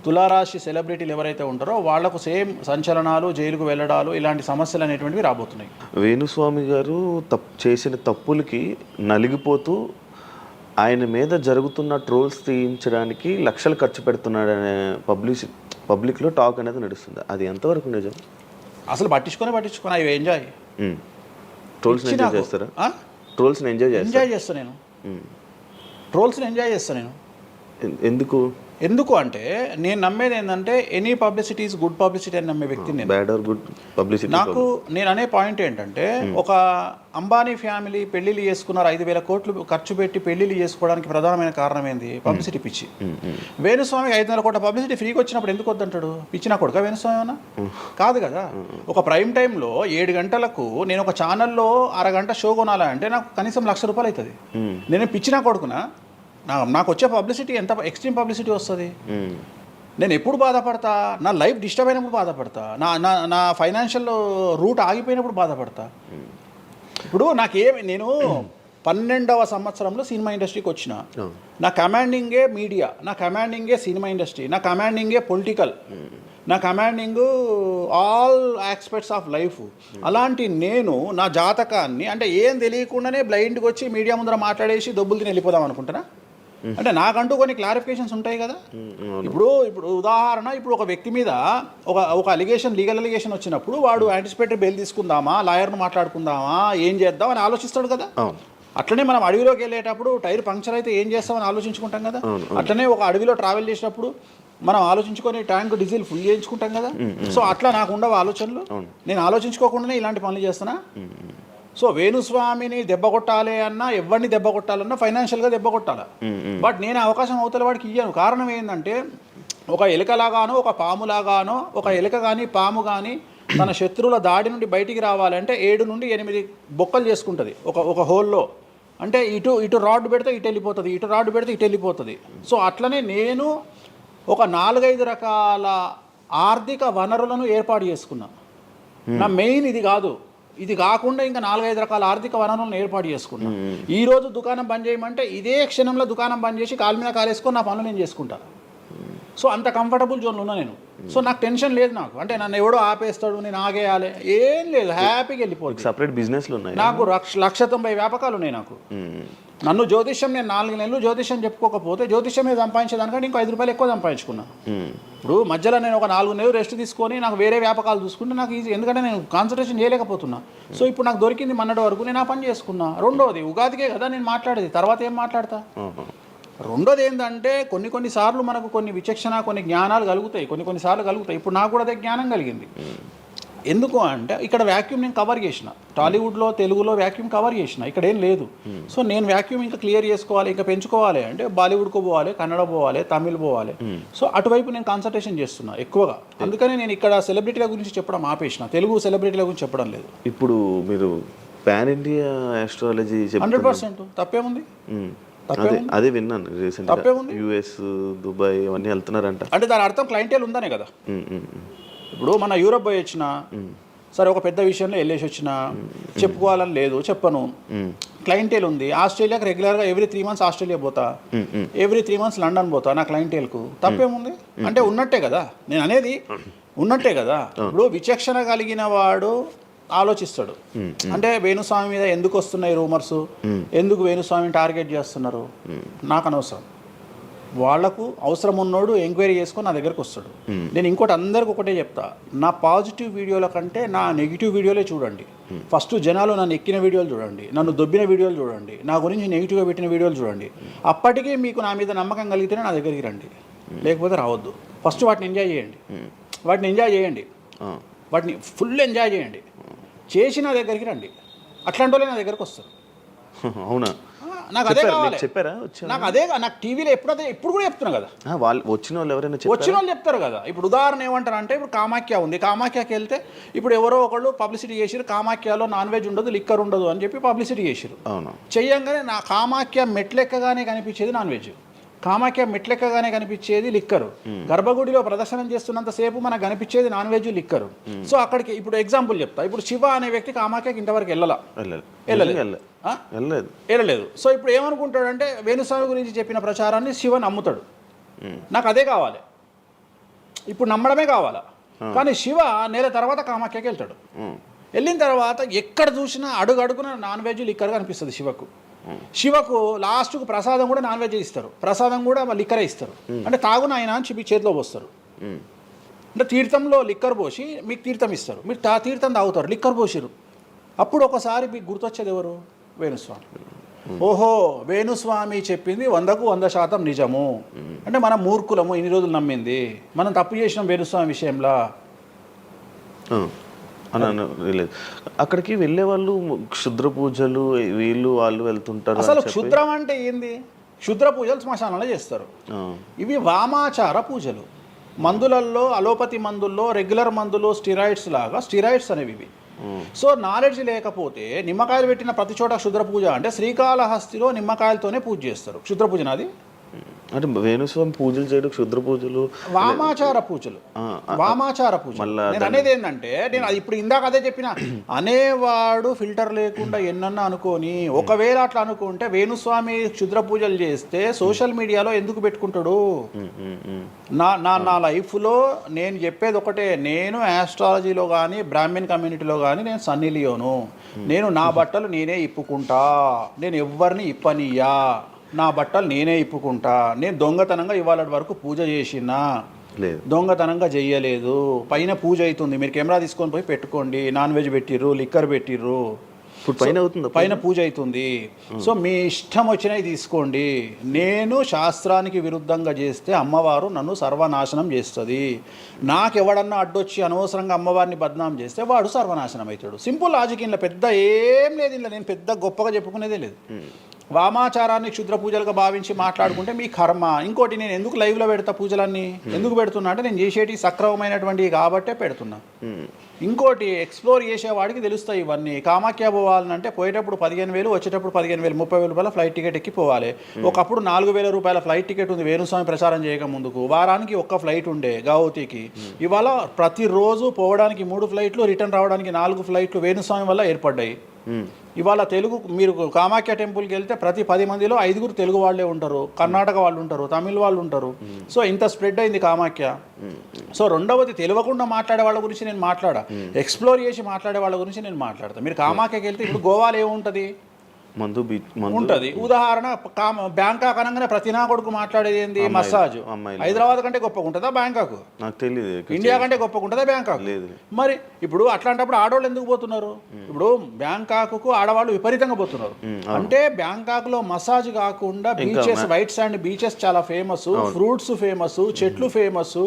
తులారాశి సెలబ్రిటీలు ఎవరైతే ఉంటారో వాళ్లకు సేమ్ సంచలనాలు, జైలుకు వెళ్ళడాలు, ఇలాంటి సమస్యలు అనేటువంటివి రాబోతున్నాయి. వేణుస్వామి గారు చేసిన తప్పులకి నలిగిపోతూ ఆయన మీద జరుగుతున్న ట్రోల్స్ తీయించడానికి లక్షలు ఖర్చు పెడుతున్నాడనే పబ్లిక్లో టాక్ అనేది నడుస్తుంది. అది ఎంతవరకు నిజం? అసలు పట్టించుకొని అవి ఎంజాయ్. ట్రోల్స్ని ఎంజాయ్ చేస్తారా? ట్రోల్స్ని ఎంజాయ్ చేస్తాను నేను. ట్రోల్స్ని ఎంజాయ్ చేస్తాను నేను. ఎందుకు అంటే నేను నమ్మేది ఏంటంటే any publicity is good publicity అని నమ్మే వ్యక్తిని నేను. బ్యాడ్ ఆర్ గుడ్ పబ్లిసిటీ నేను అనే పాయింట్ ఏంటంటే ఒక అంబానీ ఫ్యామిలీ పెళ్లిళ్ళు చేసుకున్నారు, 5,000 కోట్లు ఖర్చు పెట్టి పెళ్లిళ్ళు చేసుకోవడానికి ప్రధానమైన కారణం ఏంది? పబ్లిసిటీ పిచ్చి. వేణుస్వామికి 500 కోట్ల పబ్లిసిటీ ఫ్రీగా వచ్చినప్పుడు ఎందుకు వద్దంటాడు? పిచ్చిన కొడుక వేణుస్వామి అన్నా? కాదు కదా. ఒక ప్రైమ్ టైంలో 7 గంటలకు నేను ఒక ఛానల్లో అరగంట షో కొనాలంటే నాకు కనీసం ₹1,00,000 అవుతుంది. నేను పిచ్చిన కొడుకునా? నాకు వచ్చే పబ్లిసిటీ ఎంత ఎక్స్ట్రీమ్ పబ్లిసిటీ వస్తుంది. నేను ఎప్పుడు బాధపడతా? నా లైఫ్ డిస్టర్బ్ అయినప్పుడు బాధపడతా, నా ఫైనాన్షియల్ రూట్ ఆగిపోయినప్పుడు బాధపడతా. ఇప్పుడు నేను 12వ సంవత్సరంలో సినిమా ఇండస్ట్రీకి వచ్చిన. నా కమాండింగే మీడియా, నా కమాండింగే సినిమా ఇండస్ట్రీ, నా కమాండింగే పొలిటికల్, నా commanding all aspects of life. అలాంటి నేను నా జాతకాన్ని అంటే ఏం తెలియకుండానే బ్లైండ్గా వచ్చి మీడియా ముందర మాట్లాడేసి దొబ్బులు తిని వెళ్ళిపోదాం అనుకుంటున్నా? అంటే నాకంటూ కొన్ని క్లారిఫికేషన్స్ ఉంటాయి కదా. ఇప్పుడు ఉదాహరణ, ఇప్పుడు ఒక వ్యక్తి మీద ఒక లీగల్ అలిగేషన్ వచ్చినప్పుడు వాడు యాంటిసిపేటరీ బెయిల్ తీసుకుందామా, లాయర్ను మాట్లాడుకుందామా, ఏం చేద్దాం అని ఆలోచిస్తాడు కదా. అట్లనే మనం అడవిలోకి వెళ్ళేటప్పుడు టైర్ పంక్చర్ అయితే ఏం చేస్తామని ఆలోచించుకుంటాం కదా. అట్లనే ఒక అడవిలో ట్రావెల్ చేసినప్పుడు మనం ఆలోచించుకొని ట్యాంక్ డీజిల్ ఫుల్ చేయించుకుంటాం కదా. సో అట్లా నాకు ఉండవు ఆలోచనలు. నేను ఆలోచించుకోకుండానే ఇలాంటి పనులు చేస్తున్నా. సో వేణుస్వామిని దెబ్బ కొట్టాలి అన్నా, ఎవరిని దెబ్బ కొట్టాలన్నా ఫైనాన్షియల్గా దెబ్బ కొట్టాలి. బట్ నేను అవకాశం అవతల వాడికి ఇయ్యాను. కారణం ఏంటంటే ఒక ఎలుకలాగానో ఒక పాములాగానో, ఒక ఎలుక కానీ పాము కానీ తన శత్రువుల దాడి నుండి బయటికి రావాలంటే 7 నుండి 8 బొక్కలు చేసుకుంటుంది ఒక హోల్లో. అంటే ఇటు రాడ్ పెడితే ఇటు వెళ్ళిపోతుంది, ఇటు రాడ్ పెడితే ఇటు వెళ్ళిపోతుంది. సో అట్లనే నేను ఒక 4-5 రకాల ఆర్థిక వనరులను ఏర్పాటు చేసుకున్నా. నా మెయిన్ ఇది కాదు. ఇది కాకుండా ఇంకా 4-5 రకాల ఆర్థిక వనరులను ఏర్పాటు చేసుకున్నా. ఈరోజు దుకాణం బంద్ చేయమంటే ఇదే క్షణంలో దుకాణం బంద్ చేసి కాలు మీద కాలేసుకొని నా పనులు నేను చేసుకుంటాను. సో అంత కంఫర్టబుల్ జోన్లో ఉన్నా నేను. సో నాకు టెన్షన్ లేదు. నాకు అంటే నన్ను ఎవడో ఆపేస్తాడు, నేను ఆగేయాలి ఏం లేదు, హ్యాపీగా వెళ్ళిపోతుంది. సపరేట్ బిజినెస్లు ఉన్నాయి నాకు. 190 వ్యాపకాలు ఉన్నాయి నాకు. నన్ను జ్యోతిష్యం, నేను 4 నెలలు జ్యోతిష్యం చెప్పుకోకపోతే జ్యోతిష్యం మీద సంపాదించేదానికంటే ఇంకో ₹5 ఎక్కువ సంపాదించుకున్నా. ఇప్పుడు మధ్యలో నేను ఒక 4 నెలలు రెస్ట్ తీసుకొని నాకు వేరే వ్యాపకాలు చూసుకుంటే నాకు ఈజీ, ఎందుకంటే నేను కాన్సన్ట్రేషన్ చేయలేకపోతున్నా. సో ఇప్పుడు నాకు దొరికింది మొన్నటి వరకు, నేను ఆ పని చేసుకున్నా. రెండోది ఉగాదికే కదా నేను మాట్లాడేది, తర్వాత ఏం మాట్లాడతా. రెండోది ఏంటంటే కొన్నిసార్లు మనకు కొన్ని విచక్షణ, కొన్ని జ్ఞానాలు కలుగుతాయి, కొన్నిసార్లు కలుగుతాయి. ఇప్పుడు నాకు కూడా అదే జ్ఞానం కలిగింది. ఎందుకు అంటే ఇక్కడ వాక్యూమ్ నేను కవర్ చేసిన, టాలీవుడ్లో తెలుగులో వాక్యూమ్ కవర్ చేసిన, ఇక్కడ ఏం లేదు. సో నేను వాక్యూమ్ ఇంకా క్లియర్ చేసుకోవాలి, ఇంకా పెంచుకోవాలి అంటే బాలీవుడ్కు పోవాలి, కన్నడ పోవాలి, తమిళ్ పోవాలి. సో అటువైపు నేను కాన్సన్ట్రేషన్ చేస్తున్నా ఎక్కువగా. అందుకని నేను ఇక్కడ సెలబ్రిటీల గురించి చెప్పడం ఆపేసిన, తెలుగు సెలబ్రిటీల గురించి చెప్పడం లేదు. ఇప్పుడు మీరు పాన్ ఇండియా ఆస్ట్రాలజీ 100% తప్పేముంది? అదే విన్నాను రీసెంట్గా. US, దుబాయ్ అవన్నీ వెళ్తున్నారంట. అంటే దాని అర్థం క్లయింటేల్ ఉందనే కదా. ఇప్పుడు మన యూరప్ పోయి వచ్చిన సరే, ఒక పెద్ద విషయంలో వెళ్ళేసి వచ్చిన చెప్పుకోవాలని లేదు, చెప్పను. క్లయింటేల్ ఉంది. ఆస్ట్రేలియాకి రెగ్యులర్గా ఎవ్రీ 3 months ఆస్ట్రేలియా పోతా, ఎవ్రీ 3 months లండన్ పోతా నా క్లయింటేల్కు. తప్పేముంది? అంటే ఉన్నట్టే కదా, నేను అనేది ఉన్నట్టే కదా. ఇప్పుడు విచక్షణ కలిగిన వాడు ఆలోచిస్తాడు. అంటే వేణుస్వామి మీద ఎందుకు వస్తున్నాయి రూమర్స్, ఎందుకు వేణుస్వామిని టార్గెట్ చేస్తున్నారు, నాకు అనవసరం. వాళ్లకు అవసరం ఉన్నోడు ఎంక్వైరీ చేసుకొని నా దగ్గరకు వస్తాడు. నేను ఇంకోటి అందరికి ఒకటే చెప్తా, నా పాజిటివ్ వీడియోల కంటే నా నెగిటివ్ వీడియోలే చూడండి. ఫస్ట్ జనాలు నన్ను ఎక్కిన వీడియోలు చూడండి, నన్ను దొబ్బిన వీడియోలు చూడండి, నా గురించి నెగిటివ్గా పెట్టిన వీడియోలు చూడండి. అప్పటికీ మీకు నా మీద నమ్మకం కలిగితేనే నా దగ్గరికి రండి, లేకపోతే రావద్దు. ఫస్ట్ వాటిని ఎంజాయ్ చేయండి, వాటిని ఫుల్ ఎంజాయ్ చేయండి, చేసి నా దగ్గరికి రండి. అట్లాంటి వాళ్ళే నా దగ్గరకు వస్తారు. అవునా? నాకు అదే కావాలి. చెప్పారా వచ్చారా? నాకు అదే నాకు టీవీలో ఎప్పుడు కూడా చెప్తున్నా కదా, వాళ్ళు వచ్చిన వాళ్ళు ఎవరైనా వచ్చిన వాళ్ళు చెప్తారు కదా. ఇప్పుడు ఉదాహరణ ఏమంటారు అంటే, ఇప్పుడు కామాఖ్య ఉంది, కామాఖ్యకి వెళ్తే ఇప్పుడు ఎవరో ఒకళ్ళు పబ్లిసిటీ చేసిరు, కామాఖ్యలో నాన్ వెజ్ ఉండదు, లిక్కర్ ఉండదు అని చెప్పి పబ్లిసిటీ చేసిరు. అవును. చెయ్యంగానే నా కామాఖ్య మెట్లెక్కగానే కనిపించేది నాన్ వెజ్, కామాఖ్య మెట్లెక్కగానే కనిపించేది లిక్కరు, గర్భగుడిలో ప్రదర్శనం చేస్తున్నంతసేపు మనకు కనిపించేది నాన్ వెజ్, లిక్కరు. సో అక్కడికి ఇప్పుడు ఎగ్జాంపుల్ చెప్తా. ఇప్పుడు శివ అనే వ్యక్తి కామాఖ్యకి ఇంతవరకు వెళ్ళలేదు. సో ఇప్పుడు ఏమనుకుంటాడంటే, వేణుస్వామి గురించి చెప్పిన ప్రచారాన్ని శివ నమ్ముతాడు. నాకు అదే కావాలి, ఇప్పుడు నమ్మడమే కావాలా. కానీ శివ నెల తర్వాత కామాఖ్యకి వెళ్తాడు. వెళ్ళిన తర్వాత ఎక్కడ చూసినా అడుగున నాన్ వెజ్, లిక్కర్ కనిపిస్తుంది శివకు. శివకు లాస్ట్కు ప్రసాదం కూడా నాన్ వెజ్ ఇస్తారు, ప్రసాదం కూడా లిక్కరే ఇస్తారు. అంటే తాగున ఆయన అని చెప్పి చేతిలో పోస్తారు. అంటే తీర్థంలో లిక్కర్ పోసి మీకు తీర్థం ఇస్తారు, మీరు తీర్థం తాగుతారు, లిక్కర్ పోసిరు. అప్పుడు ఒకసారి మీకు గుర్తొచ్చేది ఎవరు? వేణుస్వామి. ఓహో, వేణుస్వామి చెప్పింది 100% నిజము. అంటే మనం మూర్ఖులము, ఇన్ని రోజులు నమ్మింది, మనం తప్పు చేసినాం వేణుస్వామి విషయంలో అని. అక్కడికి వెళ్ళే వాళ్ళు క్షుద్ర పూజలు వీళ్ళు వాళ్ళు వెళ్తుంటారు. అసలు క్షుద్రం అంటే ఏంది? క్షుద్ర పూజలు శ్మశానంలో చేస్తారు. ఇవి వామాచార పూజలు. మందులలో, అలోపతి మందుల్లో రెగ్యులర్ మందులు స్టిరాయిడ్స్ లాగా స్టిరాయిడ్స్ అనేవి ఇవి. సో నాలెడ్జ్ లేకపోతే నిమ్మకాయలు పెట్టిన ప్రతి చోట క్షుద్ర పూజ అంటే, శ్రీకాళహస్తిలో నిమ్మకాయలతోనే పూజ చేస్తారు. క్షుద్ర పూజ నాది అంటే వేణుస్వామి పూజలు చేయడం క్షుద్ర పూజలు, వామాచార పూజలు. వామాచార పూజ నేను అనేది ఏంటంటే, నేను అది ఇప్పుడు ఇందాక అదే చెప్పిన, అనేవాడు ఫిల్టర్ లేకుండా ఎన్నన్నా అనుకోని, ఒకవేళ అట్లా అనుకుంటే వేణుస్వామి క్షుద్ర పూజలు చేస్తే సోషల్ మీడియాలో ఎందుకు పెట్టుకుంటాడు? నా లైఫ్లో నేను చెప్పేది ఒకటే, నేను ఆస్ట్రాలజీలో కానీ బ్రాహ్మణ్ కమ్యూనిటీలో కానీ నేను సన్నీ లియోను. నేను నా బట్టలు నేనే ఇప్పుకుంటా, నేను ఎవ్వరిని ఇప్పనియ్యా, నా బట్టలు నేనే ఇప్పుకుంటా. నేను దొంగతనంగా ఇవాళ వరకు పూజ చేసినా, దొంగతనంగా చెయ్యలేదు. పైన పూజ అవుతుంది, మీరు కెమెరా తీసుకొని పోయి పెట్టుకోండి. నాన్ వెజ్ పెట్టిర్రు, లిక్కర్ పెట్టిర్రు, పైన పూజ అవుతుంది. సో మీ ఇష్టం వచ్చినవి తీసుకోండి. నేను శాస్త్రానికి విరుద్ధంగా చేస్తే అమ్మవారు నన్ను సర్వనాశనం చేస్తుంది. నాకెవడన్నా అడ్డొచ్చి అనవసరంగా అమ్మవారిని బద్నాం చేస్తే వాడు సర్వనాశనం అవుతాడు. Simple logic. ఇంట్లో పెద్ద ఏం లేదు, ఇంట్లో నేను పెద్ద గొప్పగా చెప్పుకునేదే లేదు. వామాచారాన్ని క్షుద్ర పూజలుగా భావించి మాట్లాడుకుంటే మీ కర్మ. ఇంకోటి, నేను ఎందుకు లైవ్లో పెడతా పూజలన్నీ? ఎందుకు పెడుతున్నా అంటే, నేను చేసేటి సక్రమమైనటువంటివి కాబట్టే పెడుతున్నా. ఇంకోటి, ఎక్స్ప్లోర్ చేసేవాడికి తెలుస్తాయి ఇవన్నీ. కామాఖ్య పోవాలంటే పోయేటప్పుడు 15,000, వచ్చేటప్పుడు 15,000, 30,000 రూపాయల ఫ్లైట్ టికెట్ ఎక్కి పోవాలి. ఒకప్పుడు 4,000 రూపాయల ఫ్లైట్ టికెట్ ఉంది వేణుస్వామి ప్రచారం చేయక ముందుకు. వారానికి ఒక్క ఫ్లైట్ ఉండే గౌహతికి. ఇవాళ ప్రతిరోజు పోవడానికి 3 ఫ్లైట్లు, రిటర్న్ రావడానికి 4 ఫ్లైట్లు వేణుస్వామి వల్ల ఏర్పడ్డాయి. ఇవాళ తెలుగు, మీరు కామాఖ్య టెంపుల్కి వెళ్తే ప్రతి 10 మందిలో 5 తెలుగు వాళ్ళే ఉంటారు, కర్ణాటక వాళ్ళు ఉంటారు, తమిళ వాళ్ళు ఉంటారు. సో ఇంత స్ప్రెడ్ అయింది కామాఖ్య. సో రెండవది, తెలియకుండా మాట్లాడే వాళ్ళ గురించి నేను మాట్లాడా, ఎక్స్ప్లోర్ చేసి మాట్లాడే వాళ్ళ గురించి నేను మాట్లాడతాను. మీరు కామాఖ్యకి వెళ్తే ఇప్పుడు గోవాలో ఏముంటుంది? మందు ఉంటుంది. ఉదాహరణ, బ్యాంకాక్ అనగానే ప్రతి నా కొడుకు మాట్లాడేది ఏంది? మసాజ్. హైదరాబాద్ కంటే గొప్పగా ఉంటుందా బ్యాంకాక్? నాకు తెలియదు. ఇండియా కంటే గొప్పగా ఉంటుందా బ్యాంకాక్? లేదు. మరి ఇప్పుడు అట్లాంటప్పుడు ఆడవాళ్ళు ఎందుకు పోతున్నారు? ఇప్పుడు బ్యాంకాక్కు ఆడవాళ్ళు విపరీతంగా పోతున్నారు. అంటే బ్యాంకాక్లో మసాజ్ కాకుండా బీచెస్, వైట్ శాండ్ బీచెస్ చాలా ఫేమస్, ఫ్రూట్స్ ఫేమస్, చెట్లు ఫేమస్,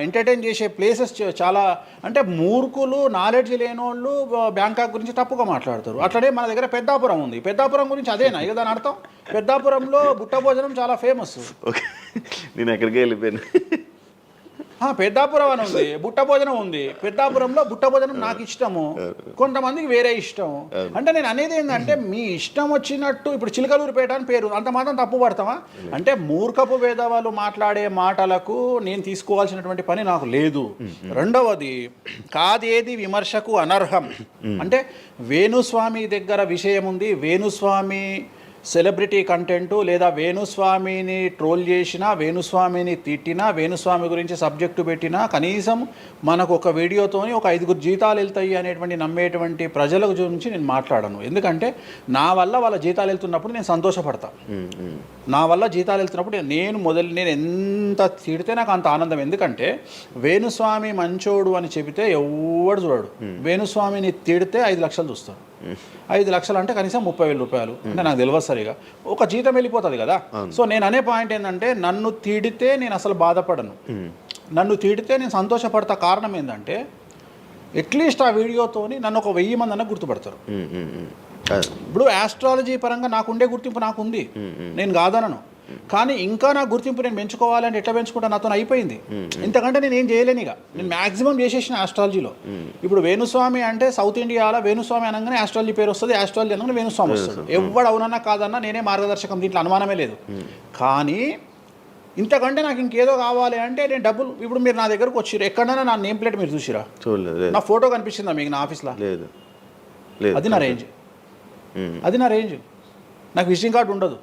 ఎంటర్టైన్ చేసే ప్లేసెస్ చాలా. అంటే మూర్ఖులు, నాలెడ్జ్ లేని వాళ్ళు బ్యాంకాక్ గురించి తప్పుగా మాట్లాడతారు. అట్లనే మన దగ్గర పెద్దాపురం ఉంది. పెద్దాపురం గురించి అదేనా ఇక దాని అర్థం? పెద్దాపురంలో బుట్ట భోజనం చాలా ఫేమస్. నేను ఎక్కడికి వెళ్ళిపోయాను. పెద్దాపురం అని ఉంది, బుట్ట భోజనం ఉంది. పెద్దాపురంలో బుట్ట భోజనం నాకు ఇష్టము, కొంతమందికి వేరే ఇష్టం. అంటే నేను అనేది ఏంటంటే, మీ ఇష్టం వచ్చినట్టు. ఇప్పుడు చిలకలూరుపేట అని పేరు, అంత మాత్రం తప్పు పడతామా? అంటే మూర్ఖపు వేదవాళ్ళు మాట్లాడే మాటలకు నేను తీసుకోవాల్సినటువంటి పని నాకు లేదు. రెండవది, కాదేది విమర్శకు అనర్హం. అంటే వేణుస్వామి దగ్గర విషయం ఉంది, వేణుస్వామి సెలబ్రిటీ కంటెంటు, లేదా వేణుస్వామిని ట్రోల్ చేసినా, వేణుస్వామిని తిట్టినా, వేణుస్వామి గురించి సబ్జెక్టు పెట్టినా, కనీసం మనకు ఒక వీడియోతోని ఒక 5 జీతాలు వెళ్తాయి అనేటువంటి నమ్మేటువంటి ప్రజల గురించి నేను మాట్లాడను. ఎందుకంటే నా వల్ల వాళ్ళ జీతాలు వెళ్తున్నప్పుడు నేను సంతోషపడతా. నా వల్ల జీతాలు వెళ్తున్నప్పుడు నేను ఎంత తిడితే నాకు అంత ఆనందం. ఎందుకంటే వేణుస్వామి మంచోడు అని చెబితే ఎవడు చూడడు. వేణుస్వామిని తిడితే 5 లక్షలు చూస్తారు. 5 లక్షలు అంటే కనీసం 30,000 రూపాయలు. అంటే నాకు తెలియదు సరిగా, ఒక జీతం వెళ్ళిపోతుంది కదా. సో నేను అనే పాయింట్ ఏంటంటే, నన్ను తిడితే నేను అసలు బాధపడను, నన్ను తిడితే నేను సంతోషపడతా. కారణం ఏంటంటే, అట్లీస్ట్ ఆ వీడియోతోని నన్ను ఒక 1000 మంది అన్న గుర్తుపడతారు. ఇప్పుడు ఆస్ట్రాలజీ పరంగా నాకు ఉండే గుర్తింపు నాకు ఉంది, నేను కాదనను. కానీ ఇంకా నా గుర్తింపు నేను పెంచుకోవాలంటే ఎట్లా పెంచుకుంటా, నాతో అయిపోయింది. ఇంతకంటే నేను ఏం చేయలేను. ఇక నేను మ్యాక్సిమం చేసేసిన ఆస్ట్రాలజీలో. ఇప్పుడు వేణుస్వామి అంటే సౌత్ ఇండియాలో వేణుస్వామి అనగానే ఆస్ట్రాలజీ పేరు వస్తుంది, ఆస్ట్రాలజీ అనగానే వేణుస్వామి వస్తుంది. ఎవడు అవునన్నా కాదన్నా నేనే మార్గదర్శకం, దీంట్లో అనుమానమే లేదు. కానీ ఇంతకంటే నాకు ఇంకేదో కావాలి అంటే నేను డబ్బులు, ఇప్పుడు మీరు నా దగ్గరకు వచ్చిర్రు, ఎక్కడైనా నా నేమ్ ప్లేట్ మీరు చూసిరా? చూడలేదు. నా ఫోటో కనిపిస్తుందా మీకు నా ఆఫీస్లో? లేదు. అది నా రేంజ్, అది నా రేంజ్. నాకు విజిటింగ్ కార్డు ఉండదు,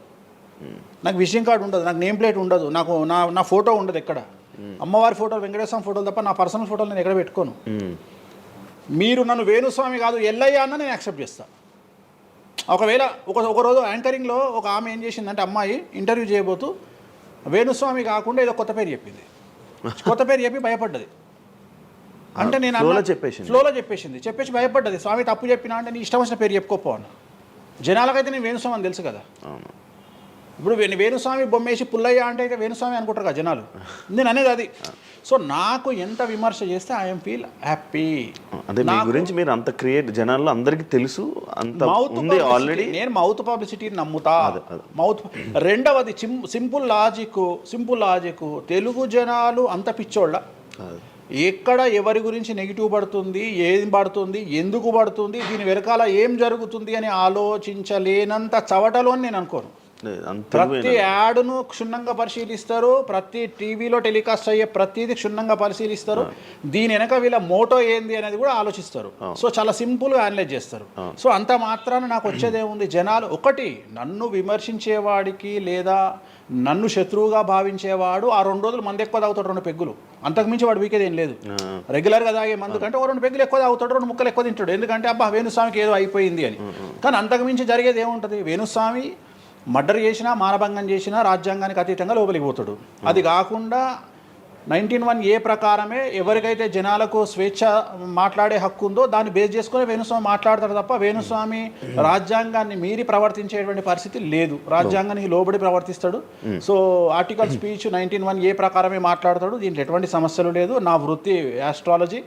నాకు విజిటింగ్ కార్డు ఉండదు, నాకు నేమ్ ప్లేట్ ఉండదు, నాకు నా ఫోటో ఉండదు ఎక్కడ. అమ్మవారి ఫోటోలు, వెంకటేశ్వర ఫోటోలు తప్ప నా పర్సనల్ ఫోటోలు నేను ఎక్కడ పెట్టుకోను. మీరు నన్ను వేణుస్వామి కాదు ఎల్లయ్య అన్న నేను యాక్సెప్ట్ చేస్తాను. ఒకవేళ ఒకరోజు యాంకరింగ్లో ఒక ఆమె ఏం చేసిందంటే, అమ్మాయి ఇంటర్వ్యూ చేయబోతూ వేణుస్వామి కాకుండా ఏదో కొత్త పేరు చెప్పింది, కొత్త పేరు చెప్పి భయపడ్డది. అంటే నేను ఫ్లోలో చెప్పేసి భయపడ్డది. స్వామి తప్పు చెప్పినా అంటే నీ ఇష్టం వచ్చిన పేరు చెప్పుకోపో అన్న. జనాలకైతే నేను వేణుస్వామి అని తెలుసు కదా. ఇప్పుడు వేణుస్వామి బొమ్మేసి పుల్లయ్య అంటే అయితే వేణుస్వామి అనుకుంటారు కదా జనాలు. నేను అనేది అది. సో నాకు ఎంత విమర్శ చేస్తే ఐఎమ్ ఫీల్ హ్యాపీ. అంటే మీ గురించి మీరు అంత క్రియేట్, జనాల్లో అందరికీ తెలుసు, అంత ఉంది ఆల్రెడీ. నేను మౌత్ పబ్లిసిటీని నమ్ముతా. మౌత్. రెండవది సింపుల్ లాజిక్. తెలుగు జనాలు అంత పిచ్చోళ్ళ, ఎక్కడ ఎవరి గురించి నెగిటివ్ పడుతుంది, ఏం పడుతుంది, ఎందుకు పడుతుంది, దీని వెనకాల ఏం జరుగుతుంది అని ఆలోచించలేనంత చవటలో నేను అనుకోను. ప్రతి యాడ్ను క్షుణ్ణంగా పరిశీలిస్తారు, ప్రతి టీవీలో టెలికాస్ట్ అయ్యే ప్రతిదీ క్షుణ్ణంగా పరిశీలిస్తారు, దీని వెనక వీళ్ళ మోటో ఏంది అనేది కూడా ఆలోచిస్తారు. సో చాలా సింపుల్గా అనలైజ్ చేస్తారు. సో అంత మాత్రాన నాకు వచ్చేదేముంది, జనాలు ఒకటి నన్ను విమర్శించేవాడికి లేదా నన్ను శత్రువుగా భావించేవాడు ఆ 2 రోజులు మంది ఎక్కువ తాగుతాడు, 2 పెగ్గులు, అంతకుమించి వాడు వీకేది ఏం లేదు. రెగ్యులర్గా తాగే మందు కంటే 2 పెగ్గులు ఎక్కువ తాగుతాడు, 2 ముక్కలు ఎక్కువ తింటాడు, ఎందుకంటే అబ్బా వేణుస్వామికి ఏదో అయిపోయింది అని. కానీ అంతకుమించి జరిగేది ఏముంటుంది, వేణుస్వామి మర్డర్ చేసినా, మానభంగం చేసినా రాజ్యాంగానికి అతీతంగా లోపలికి పోతాడు. అది కాకుండా 19(1) ప్రకారమే ఎవరికైతే జనాలకు స్వేచ్ఛ మాట్లాడే హక్కు ఉందో దాన్ని బేస్ చేసుకుని వేణుస్వామి మాట్లాడతాడు తప్ప వేణుస్వామి రాజ్యాంగాన్ని మీరి ప్రవర్తించేటువంటి పరిస్థితి లేదు. రాజ్యాంగానికి లోబడి ప్రవర్తిస్తాడు. సో ఆర్టికల్ స్పీచ్ 19(1) ప్రకారమే మాట్లాడతాడు. దీంట్లో ఎటువంటి సమస్యలు లేదు. నా వృత్తి ఆస్ట్రాలజీ,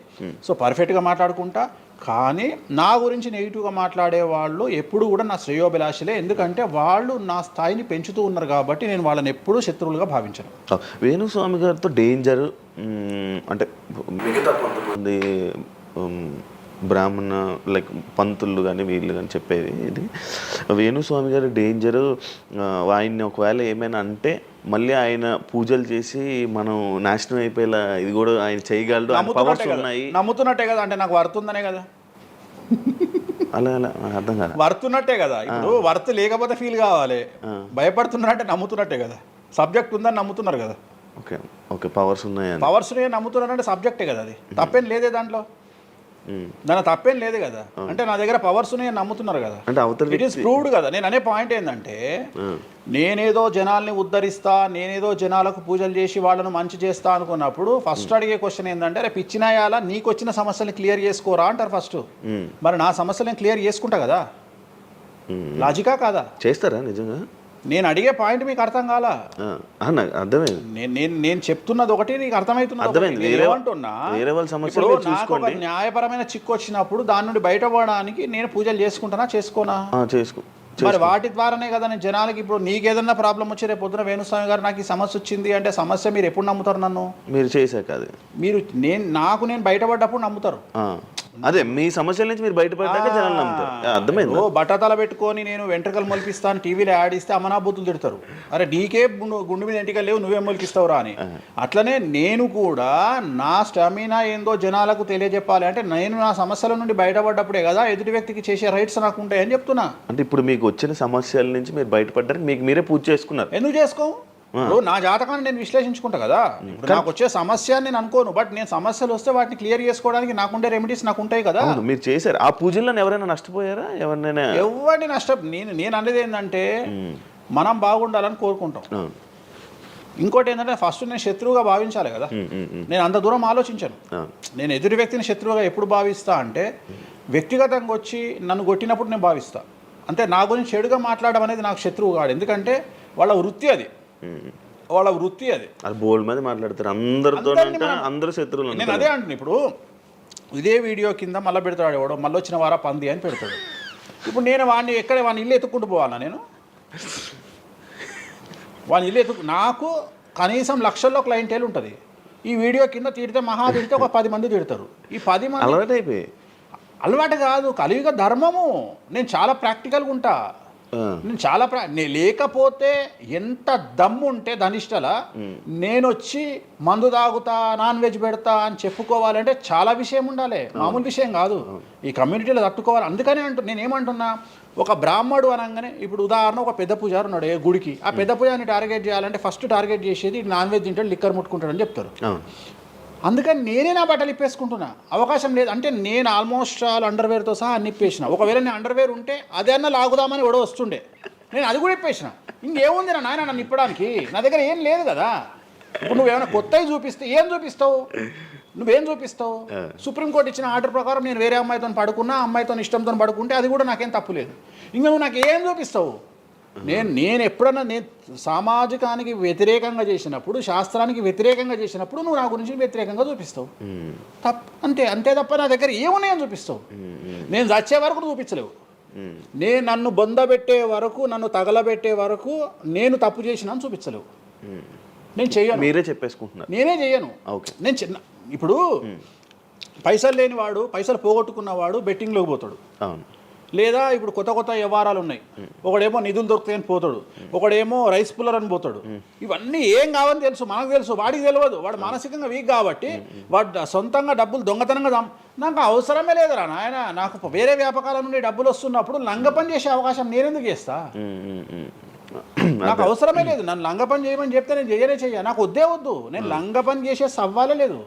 సో పర్ఫెక్ట్గా మాట్లాడుకుంటా. కానీ నా గురించి నెగిటివ్గా మాట్లాడే వాళ్ళు ఎప్పుడు కూడా నా శ్రేయోభిలాషలే, ఎందుకంటే వాళ్ళు నా స్థాయిని పెంచుతూ ఉన్నారు కాబట్టి నేను వాళ్ళని ఎప్పుడూ శత్రువులుగా భావించను. వేణుస్వామి గారితో డేంజర్ అంటే మిగతా కొంతమంది బ్రాహ్మణ లైక్ పంతులు కానీ వీళ్ళు కానీ చెప్పేది ఇది, వేణుస్వామి గారి డేంజరు, ఆయన్ని ఒకవేళ ఏమైనా అంటే మళ్ళీ ఆయన పూజలు చేసి మనం నాశనం అయిపోయేలా ఇది కూడా ఆయన చేయగలడు, పవర్స్ ఉన్నాయి. నమ్ముతున్నట్టే కదా, అంటే నాకు వర్తుందనే కదా. అలా అర్థం కాదు, వర్తున్నట్టే కదా. ఇప్పుడు వర్త్ లేకపోతే ఫీల్ కావాలి, భయపడుతున్నారంటే నమ్ముతున్నట్టే కదా. సబ్జెక్ట్ ఉందని నమ్ముతున్నారు కదా. ఓకే ఓకే, పవర్స్ ఉన్నాయి, పవర్స్ నమ్ముతున్నారంటే సబ్జెక్టే కదా. అది తప్పేం లేదే దాంట్లో, దాని తప్పేం లేదు కదా. అంటే నా దగ్గర పవర్స్ నమ్ముతున్నారు కదా, ఇట్ ఈస్ ప్రూవ్డ్ కదా. నేను అనే పాయింట్ ఏంటంటే, నేనేదో జనాల్ని ఉద్ధరిస్తా, నేనేదో జనాలకు పూజలు చేసి వాళ్ళను మంచి చేస్తా అనుకున్నప్పుడు ఫస్ట్ అడిగే క్వశ్చన్ ఏంటంటే, రేపు ఇచ్చినాయాలా నీకు వచ్చిన సమస్యల్ని క్లియర్ చేసుకోరా అంటారు ఫస్ట్. మరి నా సమస్యలను క్లియర్ చేసుకుంటా కదా, లాజికా కాదా? చేస్తారా నిజంగా? నేను అడిగే పాయింట్ మీకు అర్థం కాలా? అర్థమైంది. నేను చెప్తున్నది ఒకటి, నీకు అర్థమవుతున్నది ఏమంటున్నా. నాకు న్యాయపరమైన చిక్కు వచ్చినప్పుడు దాని నుండి బయటపడడానికి నేను పూజలు చేసుకుంటానా, చేసుకోనా? మరి వాటి ద్వారానే కదా నేను జనాలకి. ఇప్పుడు నీకేదన్నా ప్రాబ్లం వచ్చి రేపు పొద్దున వేణుస్వామి గారు నాకు ఈ సమస్య వచ్చింది అంటే సమస్య మీరు ఎప్పుడు నమ్ముతారు? నన్ను మీరు చేశాక అది మీరు నేను బయటపడ్డప్పుడు నమ్ముతారు. అదే మీ సమస్యల నుంచి మీరు బయటపడ్డాక జనాలు నమ్ముతారు. అర్థమైంది. బట్టతల పెట్టుకొని నేను వెంట్రుకలు మొలిపిస్తాను టీవీలో యాడ్ ఇస్తే అమనాబూతులు తిడతారు, అరే నీకే గుండు మీద ఎంటికలు లేవు నువ్వేం మొలికిస్తావురా అని. అట్లనే నేను కూడా నా స్టామినా ఏందో జనాలకు తెలియజెప్పాలి అంటే నేను నా సమస్యల నుండి బయటపడ్డప్పుడే కదా ఎదుటి వ్యక్తికి చేసే రైట్స్ నాకు ఉంటాయని చెప్తున్నా. అంటే ఇప్పుడు మీకు వచ్చిన సమస్యల నుంచి మీరు బయటపడ్డానికి మీకు మీరే పూజ చేసుకున్నారు. ఎందుకు చేసుకో? నా జాతకాన్ని నేను విశ్లేషించుకుంటా కదా. నాకు వచ్చే సమస్య నేను అనుకోను, బట్ నేను సమస్యలు వస్తే వాటిని క్లియర్ చేసుకోవడానికి నాకుండే రెమెడీస్ నాకు ఉంటాయి కదా. మీరు చేశారు ఆ పూజల్లో ఎవరైనా నష్టపోయారా? ఎవరిని నేను అనేది ఏంటంటే మనం బాగుండాలని కోరుకుంటాం. ఇంకోటి ఏంటంటే ఫస్ట్ నేను శత్రువుగా భావించాలి కదా. నేను అంత దూరం ఆలోచించాను. నేను ఎదుటి వ్యక్తిని శత్రువుగా ఎప్పుడు భావిస్తా అంటే వ్యక్తిగతంగా వచ్చి నన్ను కొట్టినప్పుడు నేను భావిస్తా. అంటే నా గురించి చెడుగా మాట్లాడడం అనేది నాకు శత్రువు కాదు, ఎందుకంటే వాళ్ళ వృత్తి అది. బోల్డ్ మంది మాట్లాడతారు అందరితో, అందరూ శత్రువులు. నేను అదే అంటున్నా. ఇప్పుడు ఇదే వీడియో కింద మళ్ళీ పెడతాడు ఎవడో, మళ్ళీ వచ్చిన వారా పంది అని పెడతాడు. ఇప్పుడు నేను వాడిని వాడిని ఇల్లు ఎత్తుక్కుంటూ పోవాలా నేను? వాడిని ఇల్లు నాకు కనీసం లక్షల్లో క్లయింటేల్ ఉంటుంది. ఈ వీడియో కింద తిడితే తిడితే ఒక 10 మంది తిడతారు. ఈ 10 మంది అలవాటు అయిపోయి, అలవాటు కాదు, కలియుగ ధర్మము. నేను చాలా ప్రాక్టికల్గా ఉంటా. నేను చాలా లేకపోతే ఎంత దమ్ము ఉంటే ధనిష్టల నేను వచ్చి మందు తాగుతా, నాన్ వెజ్ పెడతా అని చెప్పుకోవాలంటే చాలా విషయం ఉండాలి, మామూలు విషయం కాదు. ఈ కమ్యూనిటీలో తట్టుకోవాలి. అందుకనే నేనేమంటున్నా, ఒక బ్రాహ్మడు అనగానే ఇప్పుడు ఉదాహరణ ఒక పెద్ద పూజారు ఉన్నాడు ఏ గుడికి, ఆ పెద్ద పూజారిని టార్గెట్ చేయాలంటే ఫస్ట్ టార్గెట్ చేసేది నాన్ వెజ్ తింటాడు, లిక్కర్ ముట్టుకుంటాడు అని చెప్తారు. అందుకని నేనే నా బట్టలు ఇప్పేసుకుంటున్నా, అవకాశం లేదు అంటే నేను ఆల్మోస్ట్ అండర్వేర్తో సహా అన్ని ఇప్పేసిన. ఒకవేళ నేను అండర్వేర్ ఉంటే అదే అన్న లాగుదామని ఎవడో వస్తుండే, నేను అది కూడా ఇప్పేసిన. ఇంకేముంది నా నాయన నన్ను ఇప్పడానికి? నా దగ్గర ఏం లేదు కదా. ఇప్పుడు నువ్వేమైనా కొత్తవి చూపిస్తే ఏం చూపిస్తావు? నువ్వేం చూపిస్తావు? సుప్రీంకోర్టు ఇచ్చిన ఆర్డర్ ప్రకారం నేను వేరే అమ్మాయితో పడుకున్నా, అమ్మాయితో ఇష్టంతో పడుకుంటే అది కూడా నాకేం తప్పు లేదు. ఇంకా నువ్వు నాకు ఏం చూపిస్తావు? నేను ఎప్పుడన్నా సామాజికానికి వ్యతిరేకంగా చేసినప్పుడు, శాస్త్రానికి వ్యతిరేకంగా చేసినప్పుడు నువ్వు నా గురించి వ్యతిరేకంగా చూపిస్తావు. అంతే తప్ప నా దగ్గర ఏమున్నాయని చూపిస్తావు. నేను చచ్చే వరకు చూపించలేవు. నేను నన్ను బొందబెట్టే వరకు, నన్ను తగలబెట్టే వరకు నేను తప్పు చేసినా చూపించలేవు. నేను చెయ్యను. మీరే చెప్పేసుకుంటున్నారు. నేనే చెయ్యను. నేను ఇప్పుడు పైసలు లేనివాడు, పైసలు పోగొట్టుకున్నవాడు బెట్టింగ్లోకి పోతాడు. లేదా ఇప్పుడు కొత్త వ్యవహారాలు ఉన్నాయి. ఒకడేమో నిధులు దొరుకుతాయని పోతాడు, ఒకడేమో రైస్ పుల్లర్ అని పోతాడు. ఇవన్నీ ఏం కావని తెలుసు, మనకు తెలుసు, వాడికి తెలియదు. వాడు మానసికంగా వీక్ కాబట్టి వాడు సొంతంగా డబ్బులు దొంగతనంగా నాకు అవసరమే లేదురా నాయన. నాకు వేరే వ్యాపకాల నుండి డబ్బులు వస్తున్నప్పుడు లంగ పని చేసే అవకాశం నేనెందుకు చేస్తా? నాకు అవసరమే లేదు. నన్ను లంగ పని చేయమని చెప్తే నేను చెయ్య, నాకు వద్దు. నేను లంగ పని చేసే సవ్వాలే లేదు,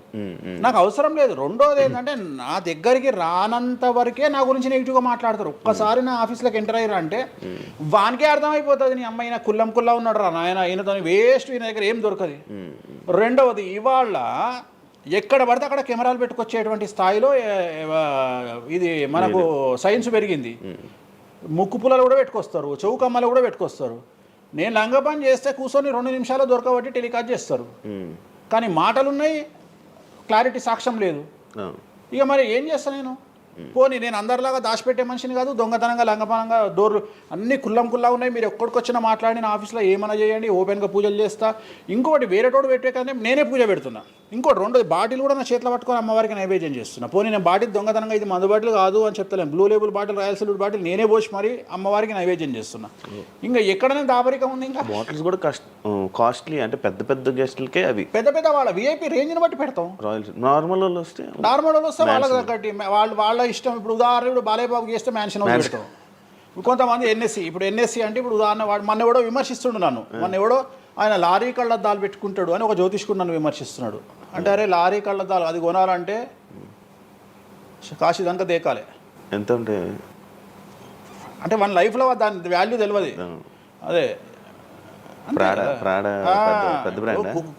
నాకు అవసరం లేదు. రెండోది ఏంటంటే నా దగ్గరికి రానంత వరకే నా గురించి నెగిటివ్గా మాట్లాడతారు. ఒక్కసారి నా ఆఫీస్లోకి ఎంటర్ అయ్యారు అంటే వానికే అర్థమైపోతుంది, నీ అమ్మాయి నా కుల్లా ఉన్నాడు రా నాయన, ఈయనతో వేస్ట్, ఈయన దగ్గర ఏం దొరకదు. రెండవది, ఇవాళ ఎక్కడ పడితే అక్కడ కెమెరాలు పెట్టుకొచ్చేటువంటి స్థాయిలో ఇది మనకు సైన్స్ పెరిగింది. ముక్కు పుల్లలు కూడా పెట్టుకొస్తారు, చౌకమ్మలు కూడా పెట్టుకొస్తారు. నేను లంగపని చేస్తే కూర్చొని 2 నిమిషాలు దొరకబట్టి టెలికాస్ట్ చేస్తారు. కానీ మాటలున్నాయి, క్లారిటీ సాక్ష్యం లేదు. ఇక మరి ఏం చేస్తాను నేను? పోనీ నేను అందరిలాగా దాచిపెట్టే మనిషిని కాదు, దొంగతనంగా లంగపనంగా డోర్లు అన్నీ కుల్లా ఉన్నాయి. మీరు ఎక్కడికొచ్చినా మాట్లాడి నా ఆఫీస్లో ఏమైనా చేయండి, ఓపెన్గా పూజలు చేస్తా. ఇంకోటి వేరేటోడు పెట్టే కానీ నేనే పూజ పెడుతున్నా. ఇంకోటి రెండోది, బాటిల్ కూడా నా చేతిలో పట్టుకొని అమ్మవారికి నైవేద్యం చేస్తున్నా. పోనీ నేను బాటిల్ దొంగతనంగా ఇది మందు బాటిల్ కాదు అని చెప్తలేను, Blue Label bottle, Royal Salute bottle నేనే పోసి మరి అమ్మవారికి నైవేద్యం చేస్తున్నా. ఇంకా ఎక్కడనే దాపరికం ఉంది. ఇంకా బాటిల్స్ కూడా కాస్ట్లీ, అంటే పెద్ద గెస్టులకే అవి పెద్ద వాళ్ళ విఐపీ రేంజ్ని బట్టి పెడతాం. నార్మల్ వాళ్ళు వస్తే వాళ్ళకి తగ్గట్టి వాళ్ళ ఇష్టం. ఇప్పుడు ఉదాహరణ బాలయ్యబాబు చేస్తే మ్యాన్షన్ పెడతాం. కొంతమంది ఎన్ఎస్సి, ఇప్పుడు ఎన్ఎస్సి అంటే ఇప్పుడు ఉదాహరణ వాడు మొన్న ఎవడో విమర్శిస్తుండు నన్ను. మొన్న ఎవడో ఆయన లారీ కళ్ళద్దాలు పెట్టుకుంటాడు అని ఒక జ్యోతిష్కుడు నన్ను విమర్శిస్తున్నాడు. అంటే అరే లారీ కళ్ళద్దాలు అది కొనాలంటే కాశీ దాకా దేకాలి. ఎంత అంటే మన లైఫ్లో దాని వాల్యూ తెలియదు. అదే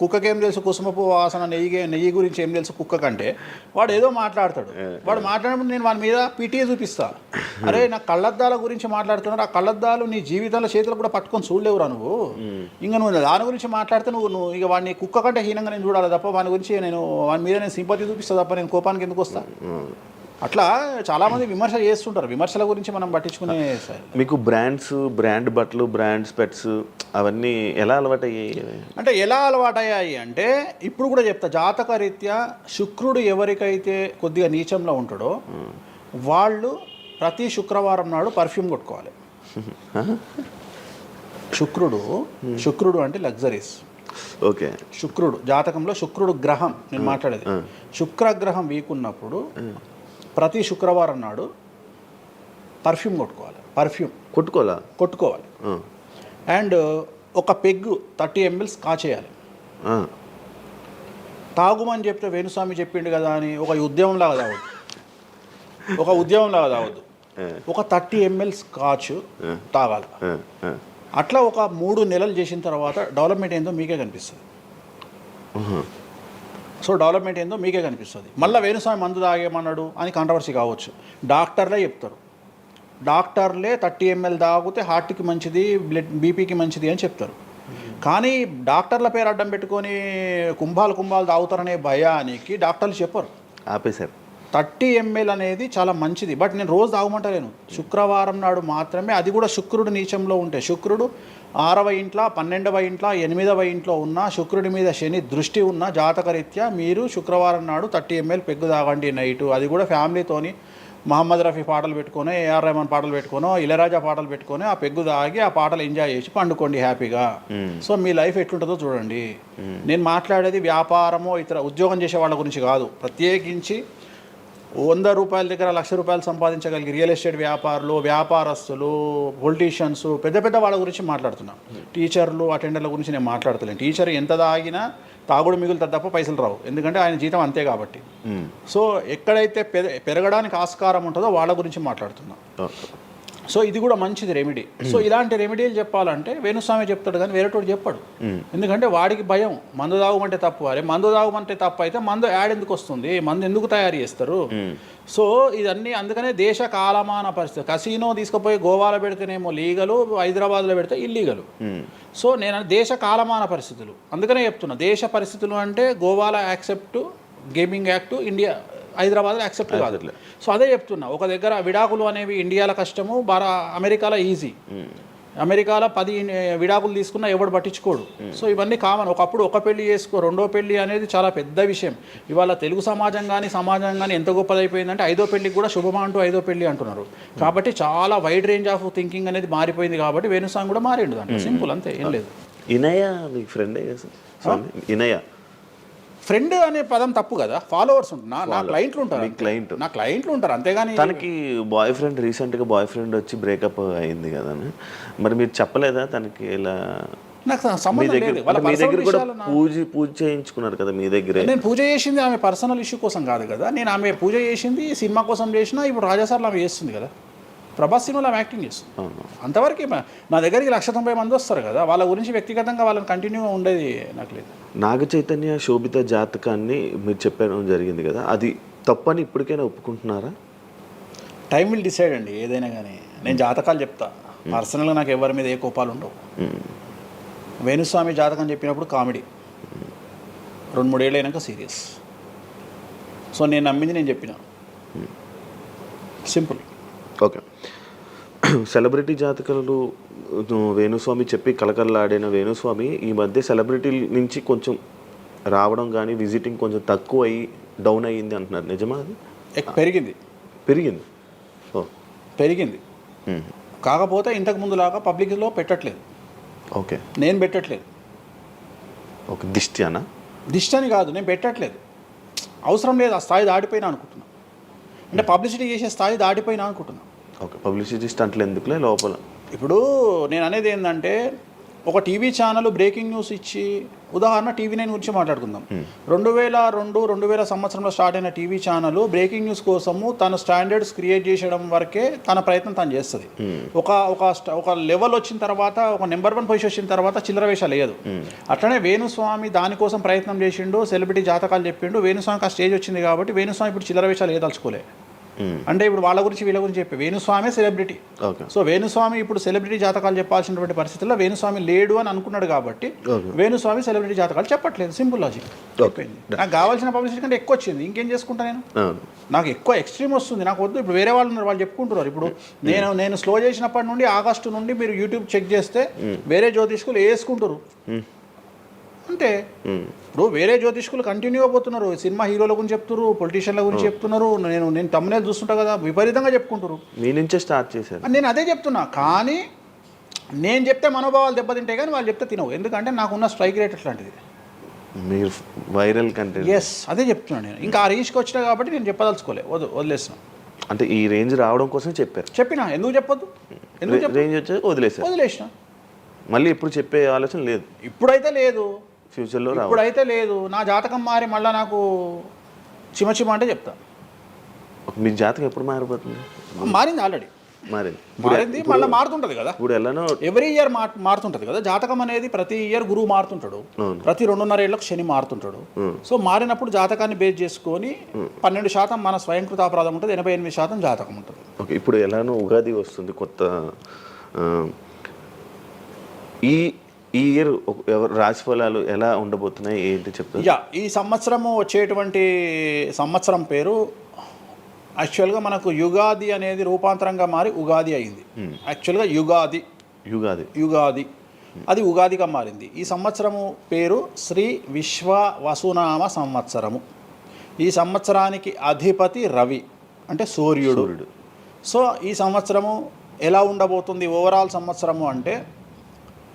కుక్కకి ఏం తెలుసు కుసుమపు వాసన, నెయ్యి గురించి ఏం తెలుసు కుక్క కంటే? వాడు ఏదో మాట్లాడతాడు. వాడు మాట్లాడినప్పుడు నేను వాడి మీద పీటీ చూపిస్తా. అరే నా కళ్ళద్దాల గురించి మాట్లాడుతున్నాడు, ఆ కళ్ళద్దాలు నీ జీవితంలో చేతులు కూడా పట్టుకొని చూడలేవురా నువ్వు. ఇంకా నువ్వు దాని గురించి మాట్లాడితే నువ్వు ఇక వాడిని కుక్క కంటే హీనంగా నేను చూడాలి తప్ప వాని గురించి వాని మీద నేను సింపతి చూపిస్తా తప్ప నేను కోపానికి ఎందుకు వస్తా? అట్లా చాలామంది విమర్శ చేస్తుంటారు. విమర్శల గురించి మనం పట్టించుకునే. మీకు బ్రాండ్ బట్టలు, బ్రాండ్ స్పెట్స్ అవన్నీ ఎలా అలవాటయ్యాయి? అంటే ఎలా అలవాటయ్యాయి అంటే ఇప్పుడు కూడా చెప్తా, జాతక రీత్యా శుక్రుడు ఎవరికైతే కొద్దిగా నీచంలో ఉంటాడో వాళ్ళు ప్రతి శుక్రవారం నాడు పర్ఫ్యూమ్ కొట్టుకోవాలి. శుక్రుడు అంటే లగ్జరీస్. ఓకే, శుక్రుడు జాతకంలో శుక్రుడు గ్రహం నేను మాట్లాడేది. శుక్రగ్రహం వీక్ ఉన్నప్పుడు ప్రతి శుక్రవారం నాడు పర్ఫ్యూమ్ కొట్టుకోవాలి. అండ్ ఒక పెగ్గు 30 ml కాచేయాలి. తాగుమని చెప్తే వేణుస్వామి చెప్పిండు కదా అని ఒక ఉద్యమంలాగా తాగొద్దు. ఒక 30 ml స్కాచ్ తాగాలి. అట్లా ఒక 3 నెలలు చేసిన తర్వాత డెవలప్మెంట్ ఏందో మీకే కనిపిస్తుంది. డెవలప్మెంట్ ఏందో మీకే కనిపిస్తుంది. మళ్ళీ వేణుస్వామి మందు తాగేమన్నాడు అని కాంట్రవర్సీ కావచ్చు. డాక్టర్లే చెప్తారు, 30 ml తాగితే హార్ట్కి మంచిది, బీపీకి మంచిది అని చెప్తారు. కానీ డాక్టర్ల పేరు అడ్డం పెట్టుకొని కుంభాలు తాగుతారనే భయానికి డాక్టర్లు చెప్పరు, ఆపేశారు. 30 ml అనేది చాలా మంచిది. బట్ నేను రోజు తాగమంటలేను. శుక్రవారం నాడు మాత్రమే, అది కూడా శుక్రుడు నీచంలో ఉంటే, శుక్రుడు 6వ ఇంట్లో, 12వ ఇంట్లో, 8వ ఇంట్లో ఉన్న, శుక్రుడి మీద శని దృష్టి ఉన్న జాతకరీత్యా మీరు శుక్రవారం నాడు 30 ml పెగ్గు తాగండి నైటు. అది కూడా ఫ్యామిలీతోని మహమ్మద్ రఫీ పాటలు పెట్టుకొని, ఏఆర్ రెహమాన్ పాటలు పెట్టుకొని, ఇళయరాజా పాటలు పెట్టుకొని ఆ పెగ్గు తాగి ఆ పాటలు ఎంజాయ్ చేసి పండుకోండి హ్యాపీగా. సో మీ లైఫ్ ఎట్లుంటుందో చూడండి. నేను మాట్లాడేది వ్యాపారమో ఇతర ఉద్యోగం చేసే వాళ్ళ గురించి కాదు. ప్రత్యేకించి 100 రూపాయల దగ్గర 1,00,000 రూపాయలు సంపాదించగలిగి రియల్ ఎస్టేట్ వ్యాపారులు, వ్యాపారస్తులు, పొలిటీషియన్స్, పెద్ద పెద్ద వాళ్ళ గురించి మాట్లాడుతున్నా. టీచర్లు, అటెండర్ల గురించి నేను మాట్లాడతలేను. టీచర్ ఎంత తాగినా తాగుడు మిగులుతుంది తప్ప పైసలు రావు, ఎందుకంటే ఆయన జీతం అంతే కాబట్టి. సో ఎక్కడైతే పెరగడానికి ఆస్కారం ఉంటుందో వాళ్ళ గురించి మాట్లాడుతున్నా. సో ఇది కూడా మంచిది రెమెడీ. సో ఇలాంటి రెమెడీలు చెప్పాలంటే వేణుస్వామి చెప్తాడు కానీ వేరేటోడు చెప్పాడు. ఎందుకంటే వాడికి భయం, మందు తాగమంటే తప్పు. అరే మందు తాగమంటే తప్పు అయితే మందు యాడ్ ఎందుకు వస్తుంది, మందు ఎందుకు తయారు చేస్తారు? సో ఇదన్నీ అందుకనే దేశ కాలమాన పరిస్థితి. కసినో తీసుకుపోయి గోవాలో పెడితేనేమో లీగలు, హైదరాబాద్లో పెడితే ఇల్లీగలు. సో నేను దేశ కాలమాన పరిస్థితులు అందుకనే చెప్తున్నా. దేశ పరిస్థితులు అంటే గోవాలో యాక్సెప్ట్ గేమింగ్ యాక్ట్, ఇండియా హైదరాబాద్లో యాక్సెప్ట్ కాదు. సో అదే చెప్తున్నా. ఒక దగ్గర విడాకులు అనేవి ఇండియాలో కష్టము, అమెరికాలో ఈజీ. అమెరికాలో 10 విడాకులు తీసుకున్నా ఎవడు పట్టించుకోడు. సో ఇవన్నీ కామన్. ఒకప్పుడు ఒక పెళ్లి చేసుకో, రెండో పెళ్లి అనేది చాలా పెద్ద విషయం. ఇవాళ తెలుగు సమాజం కానీ ఎంత గొప్పదైపోయిందంటే 5వ పెళ్లికి కూడా శుభమా అంటూ 5వ పెళ్లి అంటున్నారు. కాబట్టి చాలా వైడ్ రేంజ్ ఆఫ్ థింకింగ్ అనేది మారిపోయింది. కాబట్టి వేణుస్వామి కూడా మారిండు అంటే సింపుల్, అంతే, ఏం లేదు. ఇనయ మీ ఫ్రెండే ఇనయ ఫ్రెండ్ అనే పదం తప్పు కదా. ఫాలోవర్స్ ఉంటున్నా, నా క్లయింట్లు ఉంటారు, నా క్లయింట్లు ఉంటారు, అంతేగాని. తనకి బాయ్ ఫ్రెండ్ రీసెంట్గా బాయ్ ఫ్రెండ్ వచ్చి బ్రేకప్ అయింది కదా, మరి మీరు చెప్పలేదా తనకి? ఇలా నాకు సంబంధం లేదు. మీ దగ్గర కూడా పూజ చేయించుకున్నారు కదా మీ దగ్గర. నేను పూజ చేసింది ఆమె పర్సనల్ ఇష్యూ కోసం కాదు కదా. నేను ఆమె పూజ చేసింది సినిమా కోసం చేసినా. ఇప్పుడు రాజాసార్లు ఆమె చేస్తుంది కదా, ప్రభాస్ సినిమాలో ఆమె యాక్టింగ్ చేస్తుంది. అంతవరకు నా దగ్గరికి 190 మంది వస్తారు కదా, వాళ్ళ గురించి వ్యక్తిగతంగా వాళ్ళని కంటిన్యూగా ఉండేది నాకు లేదు. నాగ చైతన్య శోభిత జాతకాన్ని మీరు చెప్పడం జరిగింది కదా, అది తప్పని ఇప్పటికైనా ఒప్పుకుంటున్నారా? టైం విల్ డిసైడ్ అండి ఏదైనా కానీ. నేను జాతకాలు చెప్తా, పర్సనల్గా నాకు ఎవరి మీద ఏ కోపాలు ఉండవు. వేణుస్వామి జాతకం చెప్పినప్పుడు కామెడీ, 2-3 ఏళ్ళు అయినాక సీరియస్. సో నేను నమ్మింది నేను చెప్పిన, సింపుల్. ఓకే. సెలబ్రిటీ జాతకాలు వేణుస్వామి చెప్పి కలకల్లాడిన వేణుస్వామి ఈ మధ్య సెలబ్రిటీ నుంచి కొంచెం రావడం కానీ విజిటింగ్ కొంచెం తక్కువ అయ్యి డౌన్ అయ్యింది అంటున్నారు, నిజమా? అది పెరిగింది. కాకపోతే ఇంతకు ముందులాగా పబ్లిక్లో పెట్టట్లేదు. ఓకే, నేను పెట్టట్లేదు. ఓకే, దిష్టి అని కాదు, నేను పెట్టట్లేదు. అవసరం లేదు, ఆ స్థాయి దాటిపోయినా అనుకుంటున్నా. అంటే పబ్లిసిటీ చేసే స్థాయి దాటిపోయినా అనుకుంటున్నా. ఓకే, పబ్లిసిటీ స్టంట్లు ఎందుకులే లోపల. ఇప్పుడు నేను అనేది ఏంటంటే, ఒక టీవీ ఛానల్ బ్రేకింగ్ న్యూస్ ఇచ్చి, ఉదాహరణ TV9 గురించి మాట్లాడుకుందాం. 2002-2000 సంవత్సరంలో స్టార్ట్ అయిన టీవీ ఛానల్ బ్రేకింగ్ న్యూస్ కోసము తన స్టాండర్డ్స్ క్రియేట్ చేయడం వరకే తన ప్రయత్నం తను చేస్తుంది. ఒక లెవెల్ వచ్చిన తర్వాత, ఒక నెంబర్ 1 పొజిషన్ వచ్చిన తర్వాత చిల్లర వేషాలు వేయదు. అట్లనే వేణుస్వామి దానికోసం ప్రయత్నం చేసిండు, సెలబ్రిటీ జాతకాలు చెప్పిండు. వేణుస్వామికి ఆ స్టేజ్ వచ్చింది కాబట్టి వేణుస్వామి ఇప్పుడు చిల్లర వేషాలు వేయదలుచుకోలే. అంటే ఇప్పుడు వాళ్ళ గురించి వీళ్ళ గురించి చెప్పి వేణుస్వామి సెలబ్రిటీ. సో వేణుస్వామి ఇప్పుడు సెలబ్రిటీ జాతకాలు చెప్పాల్సినటువంటి పరిస్థితుల్లో వేణుస్వామి లేడు అని అనుకున్నాడు కాబట్టి వేణుస్వామి సెలబ్రిటీ జాతకాలు చెప్పట్లేదు. Simple logic. నాకు కావాల్సిన పబ్లిసిటీ కంటే ఎక్కువ వచ్చింది, ఇంకేం చేసుకుంటా నేను? నాకు ఎక్కువ ఎక్స్ట్రీమ్ వస్తుంది, నాకు వద్దు. ఇప్పుడు వేరే వాళ్ళు ఉన్నారు, వాళ్ళు చెప్పుకుంటున్నారు. ఇప్పుడు నేను స్లో చేసినప్పటి నుండి ఆగస్టు నుండి మీరు యూట్యూబ్ చెక్ చేస్తే వేరే జ్యోతిష్కులు వేసుకుంటారు అంతే. ఇప్పుడు వేరే జ్యోతిష్కులు కంటిన్యూగా పోతున్నారు, సినిమా హీరోల గురించి చెప్తున్నారు, పొలిటీషియన్ల గురించి చెప్తున్నారు. నేను తమ్మునేలు చూస్తుంటా కదా, విపరీతంగా చెప్పుకుంటారు. మీ నుంచే స్టార్ట్ చేశారు. నేను అదే చెప్తున్నా. కానీ నేను చెప్తే మనోభావాలు దెబ్బతింటాయి, కానీ వాళ్ళు చెప్తే తినవు. ఎందుకంటే నాకున్న స్ట్రైక్ రేట్ అట్లాంటిది. మీరు వైరల్ కంటెంట్. ఎస్, అదే చెప్తున్నాను నేను. ఇంకా ఆ రేంజ్కి వచ్చినా కాబట్టి నేను చెప్పదలుచుకోలే, వదిలేసిన. అంటే ఈ రేంజ్ రావడం కోసం చెప్పినా. ఎందుకు చెప్పొద్దు? రేంజ్ వచ్చి వదిలేసిన. మళ్ళీ ఎప్పుడు చెప్పే ఆలోచన లేదు. ఇప్పుడైతే లేదు, ఫ్యూచర్లో ఇప్పుడైతే లేదు. నా జాతకం మారి మళ్ళీ నాకు చిమ అంటే చెప్తా. మీ జాతకం ఎప్పుడు మారిపోతుంది? మారింది, ఆల్రెడీ మారింది, మళ్ళీ మారుతుంటుంది కదా. ఇప్పుడు ఎలానో ఎవ్రీ ఇయర్ మారుతుంటుంది కదా జాతకం అనేది. ప్రతి ఇయర్ గురువు మారుతుంటాడు, ప్రతి 2.5 ఏళ్ళకు శని మారుతుంటాడు. సో మారినప్పుడు జాతకాన్ని బేస్ చేసుకొని 12% మన స్వయంకృత అపరాధం ఉంటుంది, 88% జాతకం ఉంటుంది. ఓకే, ఇప్పుడు ఎలానో ఉగాది వస్తుంది కొత్త. ఈ ఇయర్ రాశి ఫలాలు ఎలా ఉండబోతున్నాయి ఏంటి చెప్తారు? ఈ సంవత్సరము వచ్చేటువంటి సంవత్సరం పేరు యాక్చువల్గా మనకు యుగాది అనేది రూపాంతరంగా మారి ఉగాది అయింది. యాక్చువల్గా యుగాది యుగాది యుగాది అది ఉగాదిగా మారింది. ఈ సంవత్సరము పేరు శ్రీ విశ్వ వసునామ సంవత్సరము. ఈ సంవత్సరానికి అధిపతి రవి అంటే సూర్యుడు. సో ఈ సంవత్సరము ఎలా ఉండబోతుంది ఓవరాల్ సంవత్సరము అంటే,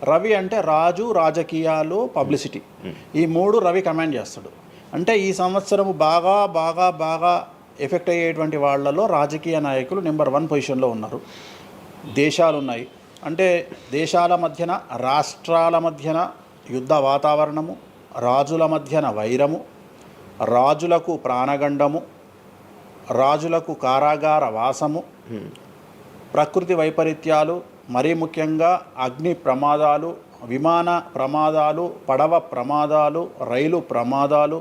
రవి అంటే రాజు, రాజకీయాలు, పబ్లిసిటీ, ఈ మూడు రవి కమాండ్ చేస్తాడు. అంటే ఈ సంవత్సరము బాగా బాగా బాగా ఎఫెక్ట్ అయ్యేటువంటి వాళ్ళలో రాజకీయ నాయకులు నెంబర్ 1 పొజిషన్లో ఉన్నారు. దేశాలు ఉన్నాయి, అంటే దేశాల మధ్యన, రాష్ట్రాల మధ్యన యుద్ధ వాతావరణము, రాజుల మధ్యన వైరము, రాజులకు ప్రాణగండము, రాజులకు కారాగార వాసము, ప్రకృతి వైపరీత్యాలు, మరీ ముఖ్యంగా అగ్ని ప్రమాదాలు, విమాన ప్రమాదాలు, పడవ ప్రమాదాలు, రైలు ప్రమాదాలు,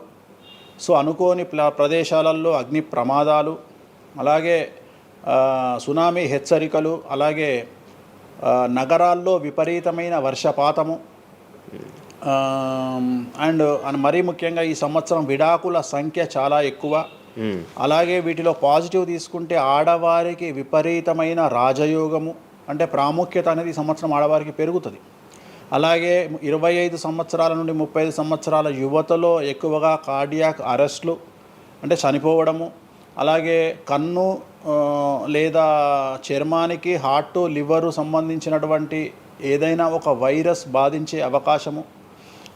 సో అనుకోని ప్రదేశాలలో అగ్ని ప్రమాదాలు, అలాగే సునామీ హెచ్చరికలు, అలాగే నగరాల్లో విపరీతమైన వర్షపాతము, అండ్ మరీ ముఖ్యంగా ఈ సంవత్సరం విడాకుల సంఖ్య చాలా ఎక్కువ. అలాగే వీటిలో పాజిటివ్ తీసుకుంటే ఆడవారికి విపరీతమైన రాజయోగము, అంటే ప్రాముఖ్యత అనేది ఈ సంవత్సరం ఆడవారికి పెరుగుతుంది. అలాగే 25 సంవత్సరాల నుండి 35 సంవత్సరాల యువతలో ఎక్కువగా కార్డియాక్ అరెస్ట్లు అంటే చనిపోవడము, అలాగే కన్ను లేదా చర్మానికి హార్ట్, లివరు సంబంధించినటువంటి ఏదైనా ఒక వైరస్ బాధించే అవకాశము.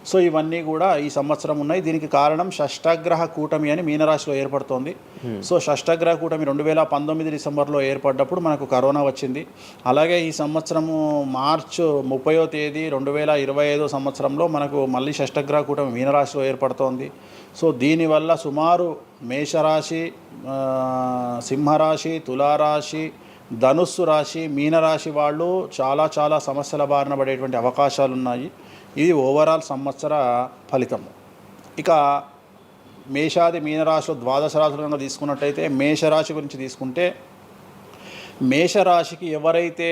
సో ఇవన్నీ కూడా ఈ సంవత్సరం ఉన్నాయి. దీనికి కారణం షష్టగ్రహ కూటమి అని మీనరాశిలో ఏర్పడుతోంది. సో షష్టగ్రహ కూటమి 2019 డిసెంబర్లో ఏర్పడ్డప్పుడు మనకు కరోనా వచ్చింది. అలాగే ఈ సంవత్సరము మార్చ్ 30వ తేదీ 2025 సంవత్సరంలో మనకు మళ్ళీ షష్టగ్రహ కూటమి మీనరాశిలో ఏర్పడుతోంది. సో దీనివల్ల సుమారు మేషరాశి, సింహరాశి, తులారాశి, ధనుస్సు రాశి, మీనరాశి వాళ్ళు చాలా చాలా సమస్యల బారిన పడేటువంటి అవకాశాలు ఉన్నాయి. ఇది ఓవరాల్ సంవత్సర ఫలితము. ఇక మేషాది మీనరాశిలో ద్వాదశ రాశులు కనుక తీసుకున్నట్టయితే, మేషరాశి గురించి తీసుకుంటే, మేషరాశికి ఎవరైతే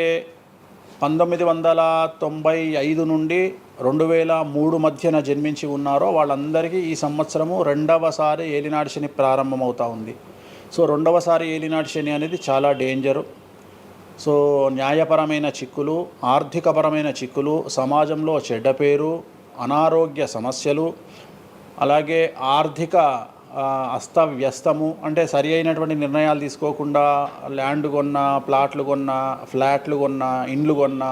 1995 నుండి 2003 మధ్యన జన్మించి ఉన్నారో వాళ్ళందరికీ ఈ సంవత్సరము 2వసారి ఏలినాటి శని ప్రారంభమవుతూ ఉంది. సో 2వసారి ఏలినాటి శని అనేది చాలా డేంజరు. సో న్యాయపరమైన చిక్కులు, ఆర్థికపరమైన చిక్కులు, సమాజంలో చెడ్డ పేరు, అనారోగ్య సమస్యలు, అలాగే ఆర్థిక అస్తవ్యస్తము, అంటే సరి అయినటువంటి నిర్ణయాలు తీసుకోకుండా ల్యాండ్ కొన్నా, ప్లాట్లు కొన్నా, ఫ్లాట్లు కొన్నా, ఇండ్లు కొన్నా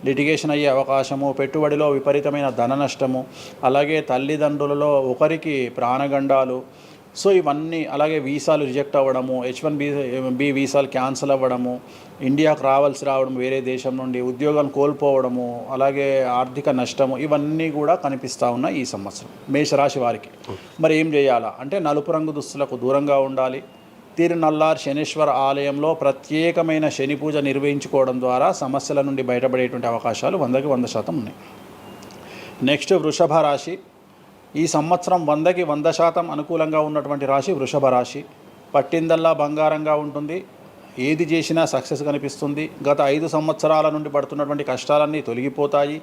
లిటిగేషన్ అయ్యే అవకాశము, పెట్టుబడిలో విపరీతమైన ధన నష్టము, అలాగే తల్లిదండ్రులలో ఒకరికి ప్రాణగండాలు. సో ఇవన్నీ, అలాగే వీసాలు రిజెక్ట్ అవ్వడము, H1B వీసాలు క్యాన్సిల్ అవ్వడము, ఇండియాకు రావడం వేరే దేశం నుండి, ఉద్యోగం కోల్పోవడము, అలాగే ఆర్థిక నష్టము, ఇవన్నీ కూడా కనిపిస్తూ ఉన్నాయి ఈ సంవత్సరం మేషరాశి వారికి. మరి ఏం చేయాలా అంటే, నలుపు రంగు దుస్తులకు దూరంగా ఉండాలి. తిరునల్లార్ శనీశ్వర ఆలయంలో ప్రత్యేకమైన శని పూజ నిర్వహించుకోవడం ద్వారా సమస్యల నుండి బయటపడేటువంటి అవకాశాలు 100కి 100% ఉన్నాయి. నెక్స్ట్ వృషభ రాశి. ఈ సంవత్సరం 100కి 100% అనుకూలంగా ఉన్నటువంటి రాశి వృషభ రాశి. పట్టిందల్లా బంగారంగా ఉంటుంది, ఏది చేసినా సక్సెస్ కనిపిస్తుంది. గత 5 సంవత్సరాల నుండి పడుతున్నటువంటి కష్టాలన్నీ తొలగిపోతాయి.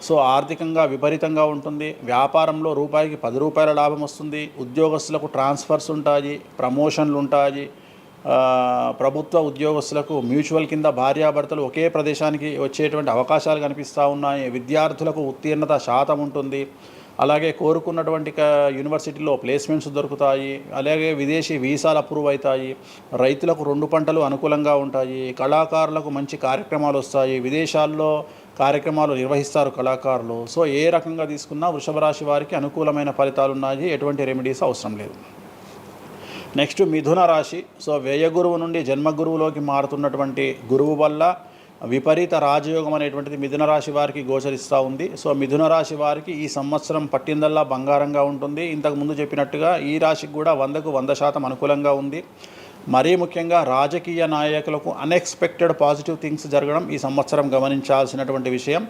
సో ఆర్థికంగా విపరీతంగా ఉంటుంది. వ్యాపారంలో రూపాయికి 10 రూపాయల లాభం వస్తుంది. ఉద్యోగస్తులకు ట్రాన్స్ఫర్స్ ఉంటాయి, ప్రమోషన్లు ఉంటాయి. ప్రభుత్వ ఉద్యోగస్తులకు మ్యూచువల్ కింద భార్యాభర్తలు ఒకే ప్రదేశానికి వచ్చేటువంటి అవకాశాలు కనిపిస్తూ ఉన్నాయి. విద్యార్థులకు ఉత్తీర్ణత శాతం ఉంటుంది. అలాగే కోరుకున్నటువంటి యూనివర్సిటీలో ప్లేస్మెంట్స్ దొరుకుతాయి. అలాగే విదేశీ వీసాలు అప్రూవ్ అవుతాయి. రైతులకు 2 పంటలు అనుకూలంగా ఉంటాయి. కళాకారులకు మంచి కార్యక్రమాలు వస్తాయి. విదేశాల్లో కార్యక్రమాలు నిర్వహిస్తారు కళాకారులు. సో ఏ రకంగా తీసుకున్నా వృషభ రాశి వారికి అనుకూలమైన ఫలితాలు ఉన్నాయి, ఎటువంటి రెమెడీస్ అవసరం లేదు. నెక్స్ట్ మిథున రాశి. సో వ్యయ గురువు నుండి జన్మ గురువులోకి మారుతున్నటువంటి గురువు వల్ల విపరీత రాజయోగం అనేటువంటిది మిథున రాశి వారికి గోచరిస్తూ ఉంది. సో మిథున రాశి వారికి ఈ సంవత్సరం పట్టిందల్లా బంగారంగా ఉంటుంది. ఇంతకు ముందు చెప్పినట్టుగా ఈ రాశికి కూడా 100కు 100% అనుకూలంగా ఉంది. మరీ ముఖ్యంగా రాజకీయ నాయకులకు అన్ఎక్స్పెక్టెడ్ పాజిటివ్ థింగ్స్ జరగడం ఈ సంవత్సరం గమనించాల్సినటువంటి విషయం.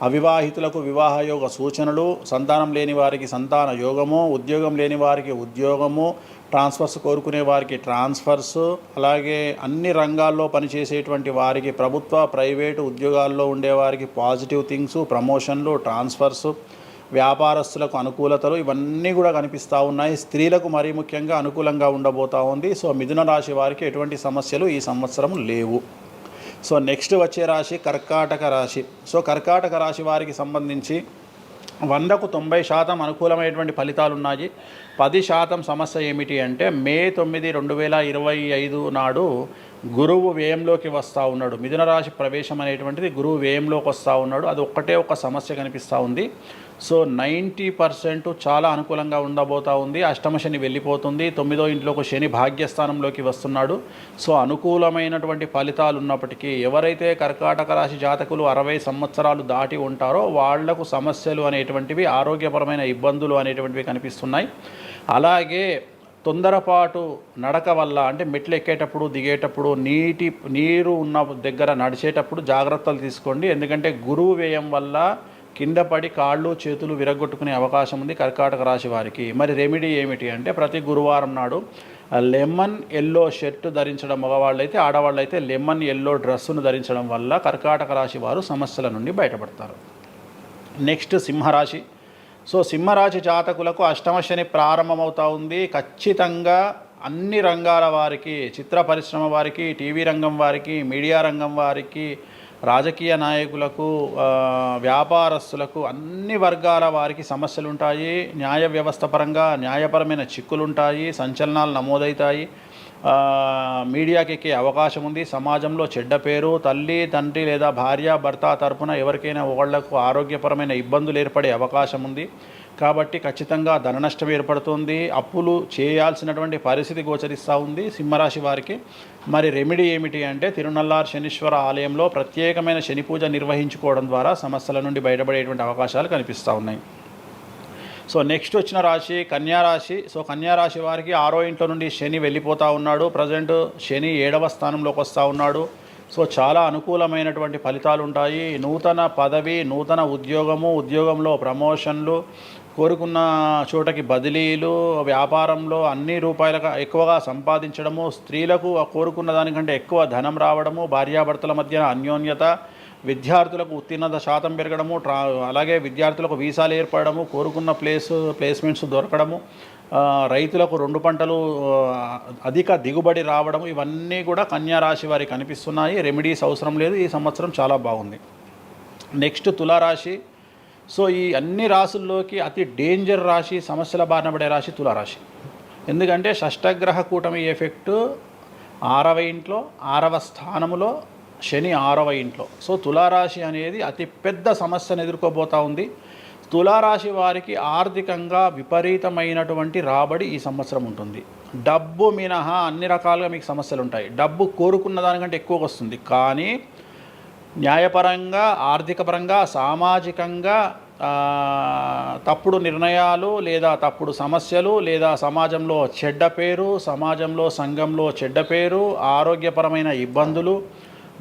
అవివాహితులకు వివాహయోగ సూచనలు, సంతానం లేని వారికి సంతాన యోగము, ఉద్యోగం లేని వారికి ఉద్యోగము, ట్రాన్స్ఫర్స్ కోరుకునే వారికి ట్రాన్స్ఫర్స్, అలాగే అన్ని రంగాల్లో పనిచేసేటువంటి వారికి, ప్రభుత్వ ప్రైవేటు ఉద్యోగాల్లో ఉండేవారికి పాజిటివ్ థింగ్స్, ప్రమోషన్లు, ట్రాన్స్ఫర్స్, వ్యాపారస్తులకు అనుకూలతలు ఇవన్నీ కూడా కనిపిస్తూ ఉన్నాయి. స్త్రీలకు మరీ ముఖ్యంగా అనుకూలంగా ఉండబోతూ ఉంది. సో మిథున రాశి వారికి ఎటువంటి సమస్యలు ఈ సంవత్సరం లేవు. సో నెక్స్ట్ వచ్చే రాశి కర్కాటక రాశి. సో కర్కాటక రాశి వారికి సంబంధించి 100కు 90% అనుకూలమైనటువంటి ఫలితాలు ఉన్నాయి. 10% సమస్య ఏమిటి అంటే మే 9, 2025 నాడు గురువు వ్యయంలోకి వస్తూ ఉన్నాడు. మిథున రాశి ప్రవేశం అనేటువంటిది గురువు వ్యయంలోకి వస్తూ ఉన్నాడు. అది ఒక్కటే ఒక సమస్య కనిపిస్తూ ఉంది. సో 90% చాలా అనుకూలంగా ఉండబోతూ ఉంది. అష్టమ శని వెళ్ళిపోతుంది. 9వ ఇంట్లోకి శని భాగ్యస్థానంలోకి వస్తున్నాడు. సో అనుకూలమైనటువంటి ఫలితాలు ఉన్నప్పటికీ ఎవరైతే కర్కాటక రాశి జాతకులు 60 సంవత్సరాలు దాటి ఉంటారో వాళ్లకు సమస్యలు అనేటువంటివి, ఆరోగ్యపరమైన ఇబ్బందులు అనేటువంటివి కనిపిస్తున్నాయి. అలాగే తొందరపాటు నడక వల్ల, అంటే మెట్లు ఎక్కేటప్పుడు దిగేటప్పుడు నీరు ఉన్న దగ్గర నడిచేటప్పుడు జాగ్రత్తలు తీసుకోండి. ఎందుకంటే గురువు వ్యయం వల్ల కింద పడి కాళ్ళు చేతులు విరగొట్టుకునే అవకాశం ఉంది కర్కాటక రాశి వారికి. మరి రెమెడీ ఏమిటి అంటే ప్రతి గురువారం నాడు లెమన్ ఎల్లో షర్ట్ ధరించడం మగవాళ్ళైతే, ఆడవాళ్ళైతే లెమన్ ఎల్లో డ్రెస్సును ధరించడం వల్ల కర్కాటక రాశి వారు సమస్యల నుండి బయటపడతారు. నెక్స్ట్ సింహరాశి. సో సింహరాశి జాతకులకు అష్టమ శని ప్రారంభమవుతూ ఉంది. ఖచ్చితంగా అన్ని రంగాల వారికి, చిత్ర పరిశ్రమ వారికి, టీవీ రంగం వారికి, మీడియా రంగం వారికి, రాజకీయ నాయకులకు, వ్యాపారస్తులకు, అన్ని వర్గాల వారికి సమస్యలు ఉంటాయి. న్యాయ వ్యవస్థ పరంగా న్యాయపరమైన చిక్కులుంటాయి, సంచలనాలు నమోదవుతాయి. మీడియాకి ఎక్కే అవకాశం ఉంది. సమాజంలో చెడ్డ పేరు, తల్లి తండ్రి లేదా భార్య భర్త తరపున ఎవరికైనా వాళ్లకు ఆరోగ్యపరమైన ఇబ్బందులు ఏర్పడే అవకాశం ఉంది. కాబట్టి ఖచ్చితంగా ధన నష్టం ఏర్పడుతుంది. అప్పులు చేయాల్సినటువంటి పరిస్థితి గోచరిస్తూ ఉంది సింహరాశి వారికి. మరి రెమెడీ ఏమిటి అంటే తిరునల్లార్ శనీశ్వర ఆలయంలో ప్రత్యేకమైన శని పూజ నిర్వహించుకోవడం ద్వారా సమస్యల నుండి బయటపడేటువంటి అవకాశాలు కనిపిస్తూ ఉన్నాయి. సో నెక్స్ట్ వచ్చిన రాశి కన్యారాశి. సో కన్యారాశి వారికి 6వ ఇంట్లో నుండి శని వెళ్ళిపోతూ ఉన్నాడు. ప్రజెంట్ శని 7వ స్థానంలోకి వస్తూ ఉన్నాడు. సో చాలా అనుకూలమైనటువంటి ఫలితాలు ఉంటాయి. నూతన పదవి, నూతన ఉద్యోగంలో ప్రమోషన్లు, కోరుకున్న చోటకి బదిలీలు, వ్యాపారంలో అన్ని రూపాయలకు ఎక్కువగా సంపాదించడము, స్త్రీలకు కోరుకున్న దానికంటే ఎక్కువ ధనం రావడము, భార్యాభర్తల మధ్య అన్యోన్యత, విద్యార్థులకు ఉత్తీర్ణత శాతం పెరగడము, అలాగే విద్యార్థులకు వీసాలు ఏర్పడము, కోరుకున్న ప్లేస్మెంట్స్ దొరకడము, రైతులకు 2 పంటలు అధిక దిగుబడి రావడము, ఇవన్నీ కూడా కన్యా రాశి వారికి కనిపిస్తున్నాయి. రెమెడీస్ అవసరం లేదు. ఈ సంవత్సరం చాలా బాగుంది. నెక్స్ట్ తులారాశి. సో ఈ అన్ని రాశుల్లోకి అతి డేంజర్ రాశి, సమస్యల బారిన పడే రాశి తులారాశి. ఎందుకంటే షష్టగ్రహ కూటమి ఎఫెక్టు 6వ ఇంట్లో, 6వ స్థానంలో శని 6వ ఇంట్లో. సో తులారాశి అనేది అతి పెద్ద సమస్యను ఎదుర్కోబోతూ ఉంది. తులారాశి వారికి ఆర్థికంగా విపరీతమైనటువంటి రాబడి ఈ సంవత్సరం ఉంటుంది. డబ్బు మినహా అన్ని రకాలుగా మీకు సమస్యలు ఉంటాయి. డబ్బు కోరుకున్న దానికంటే ఎక్కువగా వస్తుంది. కానీ న్యాయపరంగా, ఆర్థిక పరంగా, సామాజికంగా తప్పుడు నిర్ణయాలు లేదా తప్పుడు సమస్యలు లేదా సమాజంలో చెడ్డ పేరు, సమాజంలో సంఘంలో చెడ్డ పేరు, ఆరోగ్యపరమైన ఇబ్బందులు,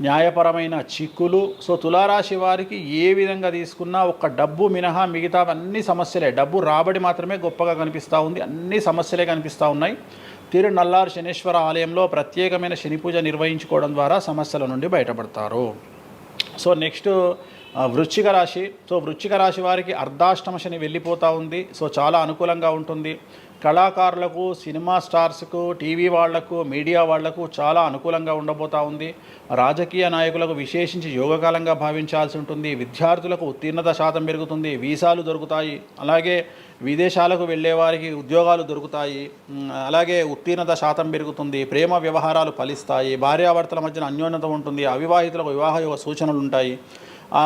న్యాయపరమైన చిక్కులు. సో తులారాశి వారికి ఏ విధంగా తీసుకున్నా ఒక్క డబ్బు మినహా మిగతా అన్ని సమస్యలే. డబ్బు రాబడి మాత్రమే గొప్పగా కనిపిస్తూ ఉంది, అన్ని సమస్యలే కనిపిస్తూ ఉన్నాయి. తిరునల్లార్ శనీశ్వర ఆలయంలో ప్రత్యేకమైన శని పూజ నిర్వహించుకోవడం ద్వారా సమస్యల నుండి బయటపడతారు. సో నెక్స్ట్ వృశ్చిక రాశి. సో వృశ్చిక రాశి వారికి అర్ధాష్టమ శని వెళ్ళిపోతూ ఉంది. సో చాలా అనుకూలంగా ఉంటుంది. కళాకారులకు, సినిమా స్టార్స్కు, టీవీ వాళ్లకు, మీడియా వాళ్లకు చాలా అనుకూలంగా ఉండబోతూ ఉంది. రాజకీయ నాయకులకు విశేషించి యోగకాలంగా భావించాల్సి ఉంటుంది. విద్యార్థులకు ఉత్తీర్ణత శాతం పెరుగుతుంది, వీసాలు దొరుకుతాయి. అలాగే విదేశాలకు వెళ్ళే వారికి ఉద్యోగాలు దొరుకుతాయి. అలాగే ఉత్తీర్ణత శాతం పెరుగుతుంది. ప్రేమ వ్యవహారాలు ఫలిస్తాయి. భార్యాభర్తల మధ్యన అన్యోన్యత ఉంటుంది. అవివాహితులకు వివాహ సూచనలు ఉంటాయి.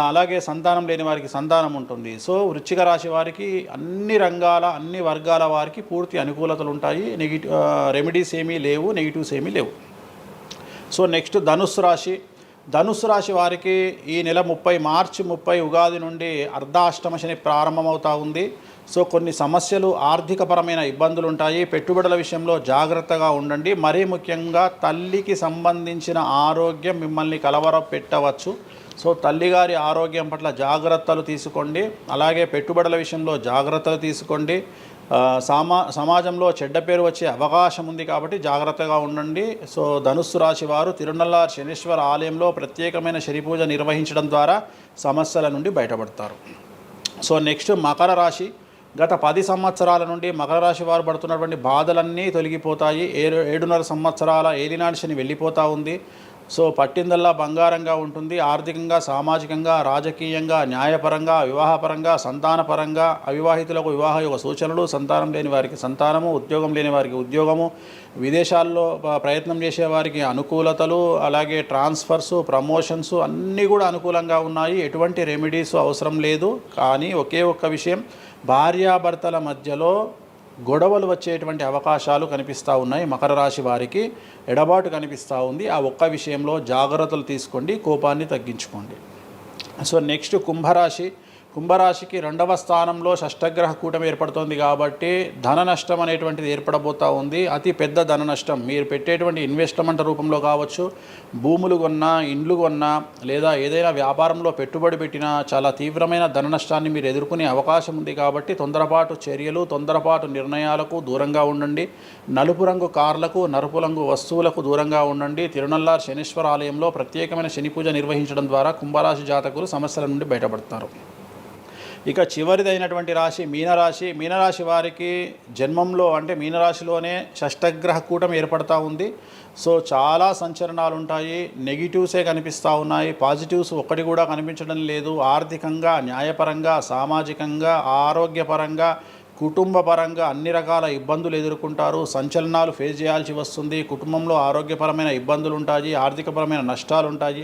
అలాగే సంతానం లేని వారికి సంతానం ఉంటుంది. సో వృశ్చిక రాశి వారికి అన్ని రంగాల, అన్ని వర్గాల వారికి పూర్తి అనుకూలతలు ఉంటాయి. రెమెడీస్ ఏమీ లేవు, నెగిటివ్స్ ఏమీ లేవు. సో నెక్స్ట్ ధనుస్సు రాశి. ధనుస్సు రాశి వారికి ఈ నెల మార్చి 30 ఉగాది నుండి అర్ధాష్టమ శని ప్రారంభమవుతూ ఉంది. సో కొన్ని సమస్యలు, ఆర్థికపరమైన ఇబ్బందులు ఉంటాయి. పెట్టుబడుల విషయంలో జాగ్రత్తగా ఉండండి. మరీ ముఖ్యంగా తల్లికి సంబంధించిన ఆరోగ్యం మిమ్మల్ని కలవరపెట్టవచ్చు. సో తల్లిగారి ఆరోగ్యం పట్ల జాగ్రత్తలు తీసుకోండి. అలాగే పెట్టుబడుల విషయంలో జాగ్రత్తలు తీసుకోండి. సమాజంలో చెడ్డ పేరు వచ్చే అవకాశం ఉంది కాబట్టి జాగ్రత్తగా ఉండండి. సో ధనుస్సు రాశి వారు తిరునల్లార్ శనీశ్వర ఆలయంలో ప్రత్యేకమైన శని పూజ నిర్వహించడం ద్వారా సమస్యల నుండి బయటపడతారు. సో నెక్స్ట్ మకర రాశి. గత 10 సంవత్సరాల నుండి మకర రాశి వారు పడుతున్నటువంటి బాధలన్నీ తొలగిపోతాయి. 7.5 సంవత్సరాల ఏలినాటి శని వెళ్ళిపోతూ ఉంది. సో పట్టిందల్లా బంగారంగా ఉంటుంది. ఆర్థికంగా, సామాజికంగా, రాజకీయంగా, న్యాయపరంగా, వివాహపరంగా, సంతానపరంగా, అవివాహితులకు వివాహ యోగ సూచనలు, సంతానం లేని వారికి సంతానము, ఉద్యోగం లేని వారికి ఉద్యోగము, విదేశాల్లో ప్రయత్నం చేసే వారికి అనుకూలతలు, అలాగే ట్రాన్స్ఫర్సు, ప్రమోషన్స్ అన్నీ కూడా అనుకూలంగా ఉన్నాయి. ఎటువంటి రెమెడీస్ అవసరం లేదు. కానీ ఒకే ఒక్క విషయం, భార్యాభర్తల మధ్యలో గొడవలు వచ్చేటువంటి అవకాశాలు కనిపిస్తూ ఉన్నాయి. మకర రాశి వారికి ఎడబాటు కనిపిస్తూ ఉంది. ఆ ఒక్క విషయంలో జాగ్రత్తలు తీసుకోండి, కోపాన్ని తగ్గించుకోండి. సో నెక్స్ట్ కుంభరాశి. కుంభరాశికి 2వ స్థానంలో షష్టగ్రహ కూటమి ఏర్పడుతోంది కాబట్టి ధన నష్టం అనేటువంటిది ఏర్పడబోతూ ఉంది. అతి పెద్ద ధన నష్టం మీరు పెట్టేటువంటి ఇన్వెస్ట్మెంట్ రూపంలో కావచ్చు, భూములు కొన్నా, ఇండ్లు కొన్నా, లేదా ఏదైనా వ్యాపారంలో పెట్టుబడి పెట్టినా చాలా తీవ్రమైన ధన నష్టాన్ని మీరు ఎదుర్కొనే అవకాశం ఉంది. కాబట్టి తొందరపాటు చర్యలు, తొందరపాటు నిర్ణయాలకు దూరంగా ఉండండి. నలుపు రంగు కార్లకు, నలుపు రంగు వస్తువులకు దూరంగా ఉండండి. తిరునల్లార్ శనీశ్వర ఆలయంలో ప్రత్యేకమైన శని పూజ నిర్వహించడం ద్వారా కుంభరాశి జాతకులు సమస్యల నుండి బయటపడతారు. ఇక చివరిదైనటువంటి రాశి మీనరాశి. మీనరాశి వారికి జన్మంలో అంటే మీనరాశిలోనే షష్టగ్రహ కూటమి ఏర్పడతా ఉంది. సో చాలా సంచలనాలు ఉంటాయి. నెగిటివ్సే కనిపిస్తూ ఉన్నాయి, పాజిటివ్స్ ఒక్కటి కూడా కనిపించడం లేదు. ఆర్థికంగా, న్యాయపరంగా, సామాజికంగా, ఆరోగ్యపరంగా, కుటుంబపరంగా అన్ని రకాల ఇబ్బందులు ఎదుర్కొంటారు. సంచలనాలు ఫేస్ చేయాల్సి వస్తుంది. కుటుంబంలో ఆరోగ్యపరమైన ఇబ్బందులు ఉంటాయి, ఆర్థికపరమైన నష్టాలు ఉంటాయి,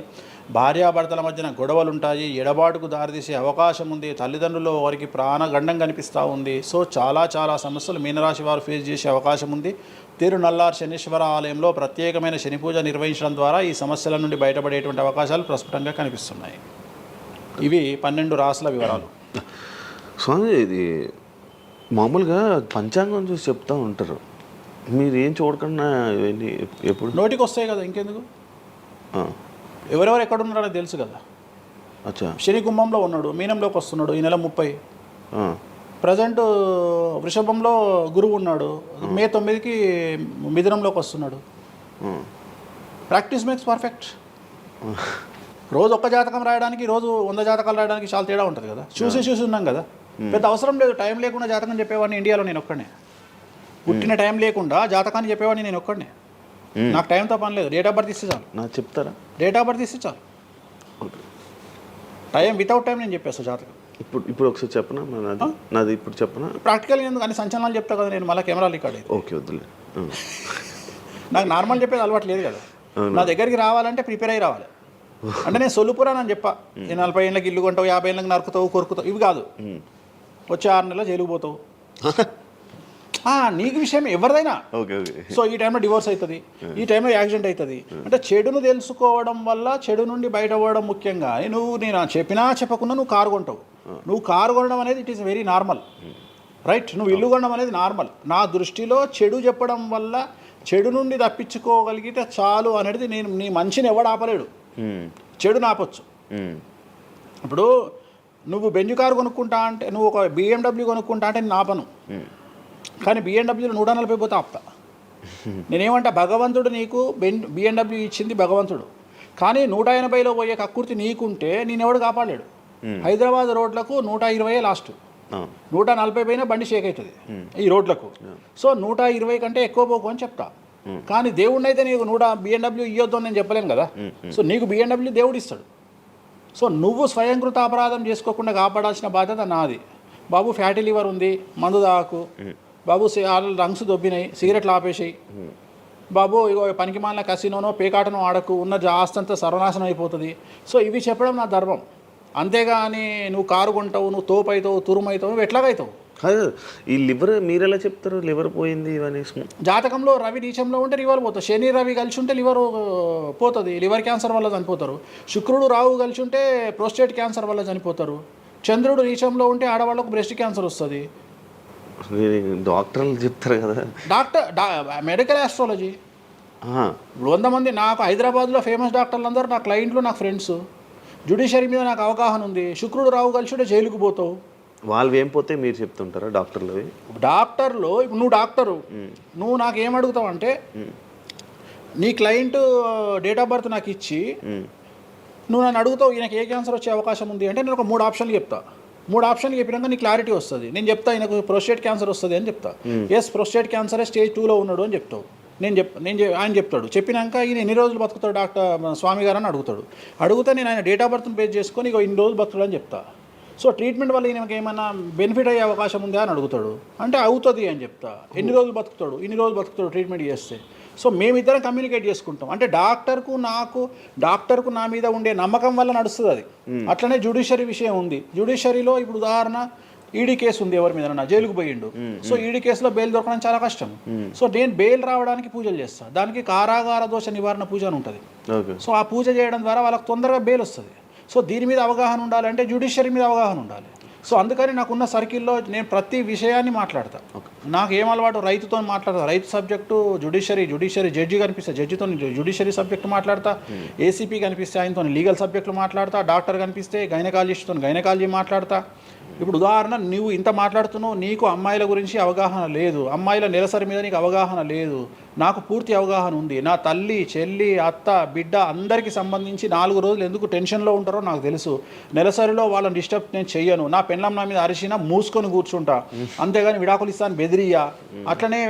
భార్యాభర్తల మధ్యన గొడవలు ఉంటాయి, ఎడబాటుకు దారితీసే అవకాశం ఉంది. తల్లిదండ్రుల్లో వారికి ప్రాణగండం కనిపిస్తూ ఉంది. సో చాలా సమస్యలు మీనరాశి వారు ఫేస్ చేసే అవకాశం ఉంది. తిరునల్లార్ శనీశ్వర ఆలయంలో ప్రత్యేకమైన శని పూజ నిర్వహించడం ద్వారా ఈ సమస్యల నుండి బయటపడేటువంటి అవకాశాలు ప్రస్ఫుటంగా కనిపిస్తున్నాయి. ఇవి 12 రాశుల వివరాలు. స్వామి, ఇది మామూలుగా పంచాంగం చూసి చెప్తూ ఉంటారు, మీరు ఏం చూడకుండా ఇవన్నీ ఎప్పుడు నోటికి వస్తాయి కదా, ఇంకెందుకు? ఎవరెవరు ఎక్కడున్నారో తెలుసు కదా. అచ్చా. శని కుంభంలో ఉన్నాడు, మీనంలోకి వస్తున్నాడు ఈ నెల 30. ప్రజెంట్ వృషభంలో గురువు ఉన్నాడు, మే 9కి మిథునంలోకి వస్తున్నాడు. Practice makes perfect. రోజు ఒక్క జాతకం రాయడానికి, రోజు 100 జాతకాలు రాయడానికి చాలా తేడా ఉంటుంది కదా. చూసి ఉన్నాం కదా, పెద్ద అవసరం లేదు. టైం లేకుండా జాతకం చెప్పేవాడిని ఇండియాలో నేను ఒక్కడే. పుట్టిన టైం లేకుండా జాతకాన్ని చెప్పేవాడిని నేను ఒక్కడే. నాకు టైంతో పని లేదు, డేట్ ఆఫ్ బర్త్ ఇస్తే చాలు. నాకు చెప్తారా? డేట్ ఆఫ్ బర్త్ ఇస్తే చాలు. టైం వితౌట్ టైం నేను చెప్పేస్తాను జాతకం. ఇప్పుడు ఒకసారి చెప్పనా? నాది ఇప్పుడు చెప్పనా? ప్రాక్టికల్ ఎందుకు అన్ని సంచలనాలు చెప్తా కదా నేను, మళ్ళీ కెమెరా రికార్డ్ అయితే. ఓకే, వద్దులే. నాకు నార్మల్ చెప్పేది అలవాటు లేదు కదా. నా దగ్గరికి రావాలంటే ప్రిపేర్ అయ్యి రావాలి. అంటే నేను సొల్లుపురానని చెప్పా, 40 ఏళ్ళకి ఇల్లు కొంటావు, 50 ఏళ్ళకి నరుకుతావు, కొరుకుతావు, ఇవి కాదు. వచ్చే 6 నెలలు జైలుకు పోతావు. నీకు విషయం ఎవరిదైనా. సో ఈ టైంలో డివోర్స్ అవుతుంది, ఈ టైంలో యాక్సిడెంట్ అవుతుంది. అంటే చెడును తెలుసుకోవడం వల్ల చెడు నుండి బయటపడడం ముఖ్యంగా. నేను చెప్పినా చెప్పకుండా నువ్వు కారు కొంటావు. నువ్వు కారు కొనడం అనేది it is very normal, right? నువ్వు ఇల్లు కొనడం అనేది నార్మల్. నా దృష్టిలో చెడు చెప్పడం వల్ల చెడు నుండి తప్పించుకోగలిగితే చాలు అనేది. నేను నీ మంచిని ఎవడు ఆపలేడు, చెడు ఆపొచ్చు. ఇప్పుడు నువ్వు బెంజ్ కారు కొనుక్కుంటా అంటే, నువ్వు ఒక BMW కొనుక్కుంటా అంటే నేను ఆపను. కానీ BMW 140 పోతే ఆపుతా. నేనేమంటా, భగవంతుడు నీకు BMW ఇచ్చింది భగవంతుడు, కానీ 180లో పోయే కక్కుర్తి నీకుంటే నేను ఎవడు కాపాడలేడు. హైదరాబాద్ రోడ్లకు 120 లాస్ట్, 140 పైన బండి షేక్ అవుతుంది ఈ రోడ్లకు. సో 120 కంటే ఎక్కువ పోకు అని చెప్తా. కానీ దేవుడిని అయితే నీకు BMW ఇవ్వద్దు అని నేను చెప్పలేను కదా. సో నీకు BMW దేవుడు ఇస్తాడు. సో నువ్వు స్వయంకృత అపరాధం చేసుకోకుండా కాపాడాల్సిన బాధ్యత నాది. బాబు ఫ్యాటీ లివర్ ఉంది, మందు తాకు. బాబు రంగ్స్ దొబ్బినాయి, సిగరెట్లు ఆపేసాయి. బాబు ఇగో పనికి మాలిన కసినోనో పేకాటనో ఆడకు, ఉన్న ఆస్తంతా సర్వనాశనం అయిపోతుంది. సో ఇవి చెప్పడం నా ధర్మం. అంతేగాని నువ్వు కారు కొంటావు, నువ్వు తోపైతావు, తురుమైతావు, నువ్వు ఎట్లాగైతావు? ఈ లివర్ మీరు ఎలా చెప్తారు? లివర్ పోయింది ఇవన్నీ జాతకంలో రవి నీచంలో ఉంటే లివర్ పోతుంది. శని రవి కలిసి ఉంటే లివర్ పోతుంది, లివర్ క్యాన్సర్ వల్ల చనిపోతారు. శుక్రుడు రాహు కలిసి ఉంటే ప్రోస్టేట్ క్యాన్సర్ వల్ల చనిపోతారు. చంద్రుడు నీచంలో ఉంటే ఆడవాళ్ళకు బ్రెస్ట్ క్యాన్సర్ వస్తుంది. డాక్టర్లు చెప్తారు కదా. Medical astrology. ఇప్పుడు 100 మంది నాకు హైదరాబాద్లో ఫేమస్ డాక్టర్లు అందరూ నా క్లయింట్లు, నా ఫ్రెండ్స్. జ్యుడిషియరీ మీద నాకు అవగాహన ఉంది. శుక్రుడు రాహు కలిసి ఉంటే జైలుకు పోతావు. వాళ్ళు ఏం పోతే మీరు చెప్తుంటారా డాక్టర్లు? డాక్టర్లు ఇప్పుడు నువ్వు డాక్టరు, నువ్వు నాకు ఏం అడుగుతావు అంటే, నీ క్లయింట్ డేట్ ఆఫ్ బర్త్ నాకు ఇచ్చి నువ్వు నన్ను అడుగుతావు ఈయనకి ఏ క్యాన్సర్ వచ్చే అవకాశం ఉంది అంటే, నేను ఒక 3 ఆప్షన్లు చెప్తా. 3 ఆప్షన్లు చెప్పినాక నీకు క్లారిటీ వస్తుంది. నేను చెప్తా ఆయనకు ప్రోస్టేట్ క్యాన్సర్ వస్తుంది అని చెప్తా. ఎస్ ప్రోస్టేట్ క్యాన్సరే స్టేజ్ 2లో ఉన్నాడు అని చెప్తావు. ఆయన చెప్తాడు. చెప్పినాక ఈయన ఎన్ని రోజులు బతుకుతాడు డాక్టర్ స్వామి గారు అని అడిగితే నేను ఆయన డేట్ ఆఫ్ బర్త్ని బేస్ చేసుకొని ఇక ఇన్ని రోజులు బతుకుతాడు అని చెప్తా. సో ట్రీట్మెంట్ వల్ల ఈయనకి ఏమైనా బెనిఫిట్ అయ్యే అవకాశం ఉందా అని అడుగుతాడు. అంటే అవుతుంది అని చెప్తా. ఎన్ని రోజులు బతుకుతాడు, ఇన్ని రోజులు బతుకుతాడు ట్రీట్మెంట్ చేస్తే. సో మేమిద్దరం కమ్యూనికేట్ చేసుకుంటాం. అంటే డాక్టర్కు నా మీద ఉండే నమ్మకం వల్ల నడుస్తుంది అది. అట్లనే జ్యుడిషియరీ విషయం ఉంది. జ్యుడిషియరీలో ఇప్పుడు ఉదాహరణ ఈడీ కేసు ఉంది, ఎవరి మీద జైలుకు పోయిండు. సో ఈడీ కేసులో బెయిల్ దొరకడం చాలా కష్టం. సో నేను బెయిల్ రావడానికి పూజలు చేస్తాను. దానికి కారాగార దోష నివారణ పూజ అని ఉంటుంది. సో ఆ పూజ చేయడం ద్వారా వాళ్ళకి తొందరగా బెయిల్ వస్తుంది. సో దీని మీద అవగాహన ఉండాలంటే జ్యుడిషియరీ మీద అవగాహన ఉండాలి. సో అందుకని నాకున్న సర్కిల్లో నేను ప్రతి విషయాన్ని మాట్లాడతా. నాకు ఏం అలవాటు, రైతుతో మాట్లాడతా. రైతు సబ్జెక్టు జుడిషియరీ జడ్జి కనిపిస్తే జడ్జితో జుడిషియరీ సబ్జెక్టు మాట్లాడతా. ఏసీపీ కనిపిస్తే ఆయనతో లీగల్ సబ్జెక్టులు మాట్లాడతా. డాక్టర్ కనిపిస్తే గైనకాలజిస్ట్తో గైనకాలజీ మాట్లాడతా. ఇప్పుడు ఉదాహరణ, నువ్వు ఇంత మాట్లాడుతున్నావు, నీకు అమ్మాయిల గురించి అవగాహన లేదు, అమ్మాయిల నెలసరి మీద నీకు అవగాహన లేదు. నాకు పూర్తి అవగాహన ఉంది. నా తల్లి, చెల్లి, అత్త, బిడ్డ అందరికీ సంబంధించి 4 రోజులు ఎందుకు టెన్షన్లో ఉంటారో నాకు తెలుసు. నెలసరిలో వాళ్ళని డిస్టర్బ్ నేను చెయ్యను. నా పెళ్ళం నా మీద అరిచినా మూసుకొని కూర్చుంటా, అంతేగాని విడాకులు ఇస్తాను బెదిరియా. అట్లనే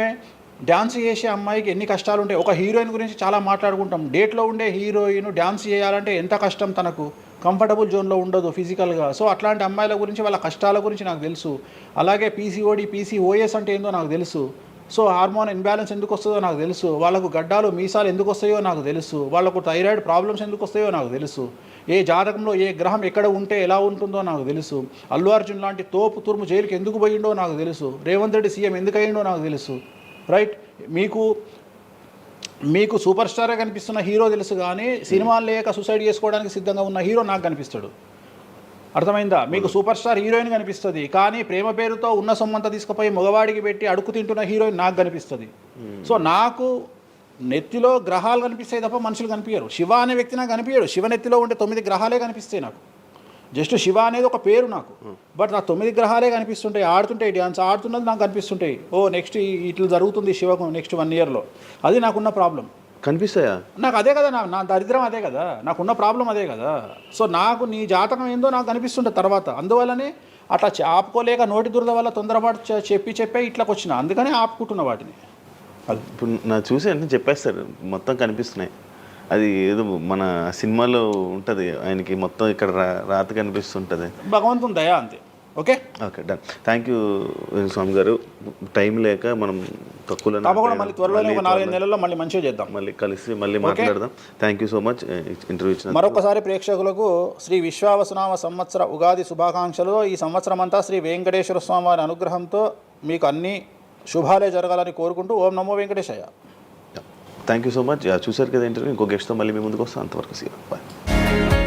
డ్యాన్స్ చేసే అమ్మాయికి ఎన్ని కష్టాలు ఉంటాయి. ఒక హీరోయిన్ గురించి చాలా మాట్లాడుకుంటాం. డేట్లో ఉండే హీరోయిన్ డ్యాన్స్ చేయాలంటే ఎంత కష్టం, తనకు కంఫర్టబుల్ జోన్లో ఉండదు ఫిజికల్గా. సో అట్లాంటి అమ్మాయిల గురించి, వాళ్ళ కష్టాల గురించి నాకు తెలుసు. అలాగే పీసీఓడి, పీసీఓఎస్ అంటే ఏందో నాకు తెలుసు. సో హార్మోన్ ఇన్బ్యాలెన్స్ ఎందుకు వస్తుందో నాకు తెలుసు. వాళ్ళకు గడ్డాలు మీసాలు ఎందుకు వస్తాయో నాకు తెలుసు. వాళ్ళకు థైరాయిడ్ ప్రాబ్లమ్స్ ఎందుకు వస్తాయో నాకు తెలుసు. ఏ జాతకంలో ఏ గ్రహం ఎక్కడ ఉంటే ఎలా ఉంటుందో నాకు తెలుసు. అల్లు అర్జున్ లాంటి తోపు తురుము జైలుకి ఎందుకు పోయిండో నాకు తెలుసు. రేవంత్ రెడ్డి సీఎం ఎందుకు అయ్యిండో నాకు తెలుసు. రైట్, మీకు సూపర్ స్టార్గా కనిపిస్తున్న హీరో తెలుసు, కానీ సినిమాలు లేక సూసైడ్ చేసుకోవడానికి సిద్ధంగా ఉన్న హీరో నాకు కనిపిస్తాడు. అర్థమైందా? మీకు సూపర్ స్టార్ హీరోయిన్ కనిపిస్తుంది, కానీ ప్రేమ పేరుతో ఉన్న సొమ్మంతా తీసుకుపోయి మగవాడికి పెట్టి అడుగు తింటున్న హీరోయిన్ నాకు కనిపిస్తుంది. సో నాకు నెత్తిలో గ్రహాలు కనిపిస్తాయి తప్ప మనుషులు కనిపించరు. శివ అనే వ్యక్తి నాకు కనిపించడు. శివ నెత్తిలో ఉండే 9 గ్రహాలే కనిపిస్తాయి నాకు. జస్ట్ శివ అనేది ఒక పేరు నాకు, బట్ నా 9 గ్రహాలే కనిపిస్తుంటాయి. ఆడుతుంటాయి, డ్యాన్స్ ఆడుతున్నది నాకు కనిపిస్తుంటాయి. నెక్స్ట్ ఇట్లా జరుగుతుంది శివకు నెక్స్ట్ 1 ఇయర్లో. అది నాకున్న ప్రాబ్లం. కనిపిస్తాయా? నాకు అదే కదా, నా దరిద్రం అదే కదా, నాకున్న ప్రాబ్లం అదే కదా. సో నాకు నీ జాతకం ఏందో నాకు కనిపిస్తుంటుంది తర్వాత. అందువల్లనే అట్లా ఆపుకోలేక నోటి దురద వల్ల తొందరపాటు చెప్పే ఇట్లాకి వచ్చిన. అందుకనే ఆపుకుంటున్న వాటిని. అది ఇప్పుడు నా చూసి అంటే చెప్పేస్తారు, మొత్తం కనిపిస్తున్నాయి. అది ఏదో మన సినిమాలో ఉంటుంది, ఆయనకి మొత్తం ఇక్కడ రాత కనిపిస్తుంటుంది. భగవంతుని దయ అంతే. Okay done. థ్యాంక్ యూ స్వామి గారు. టైం లేక మనం తక్కువ తప్పకుండా మళ్ళీ త్వరలో 4-5 నెలల్లో మళ్ళీ మంచిగా చేద్దాం, మళ్ళీ కలిసి మళ్ళీ మాట్లాడదాం. Thank you so much interview ఇచ్చిన. మరొకసారి ప్రేక్షకులకు శ్రీ విశ్వావసునామ సంవత్సర ఉగాది శుభాకాంక్షలు. ఈ సంవత్సరం అంతా శ్రీ వెంకటేశ్వర స్వామి వారి అనుగ్రహంతో మీకు అన్ని శుభాలే జరగాలని కోరుకుంటూ ఓం నమో Venkateshayya. Thank you so much. చూసారు కదా ఇంటర్వ్యూ. ఇంకో గెస్ట్తో మళ్ళీ మీ ముందుకు వస్తాం. అంతవరకు సీ బాయ్.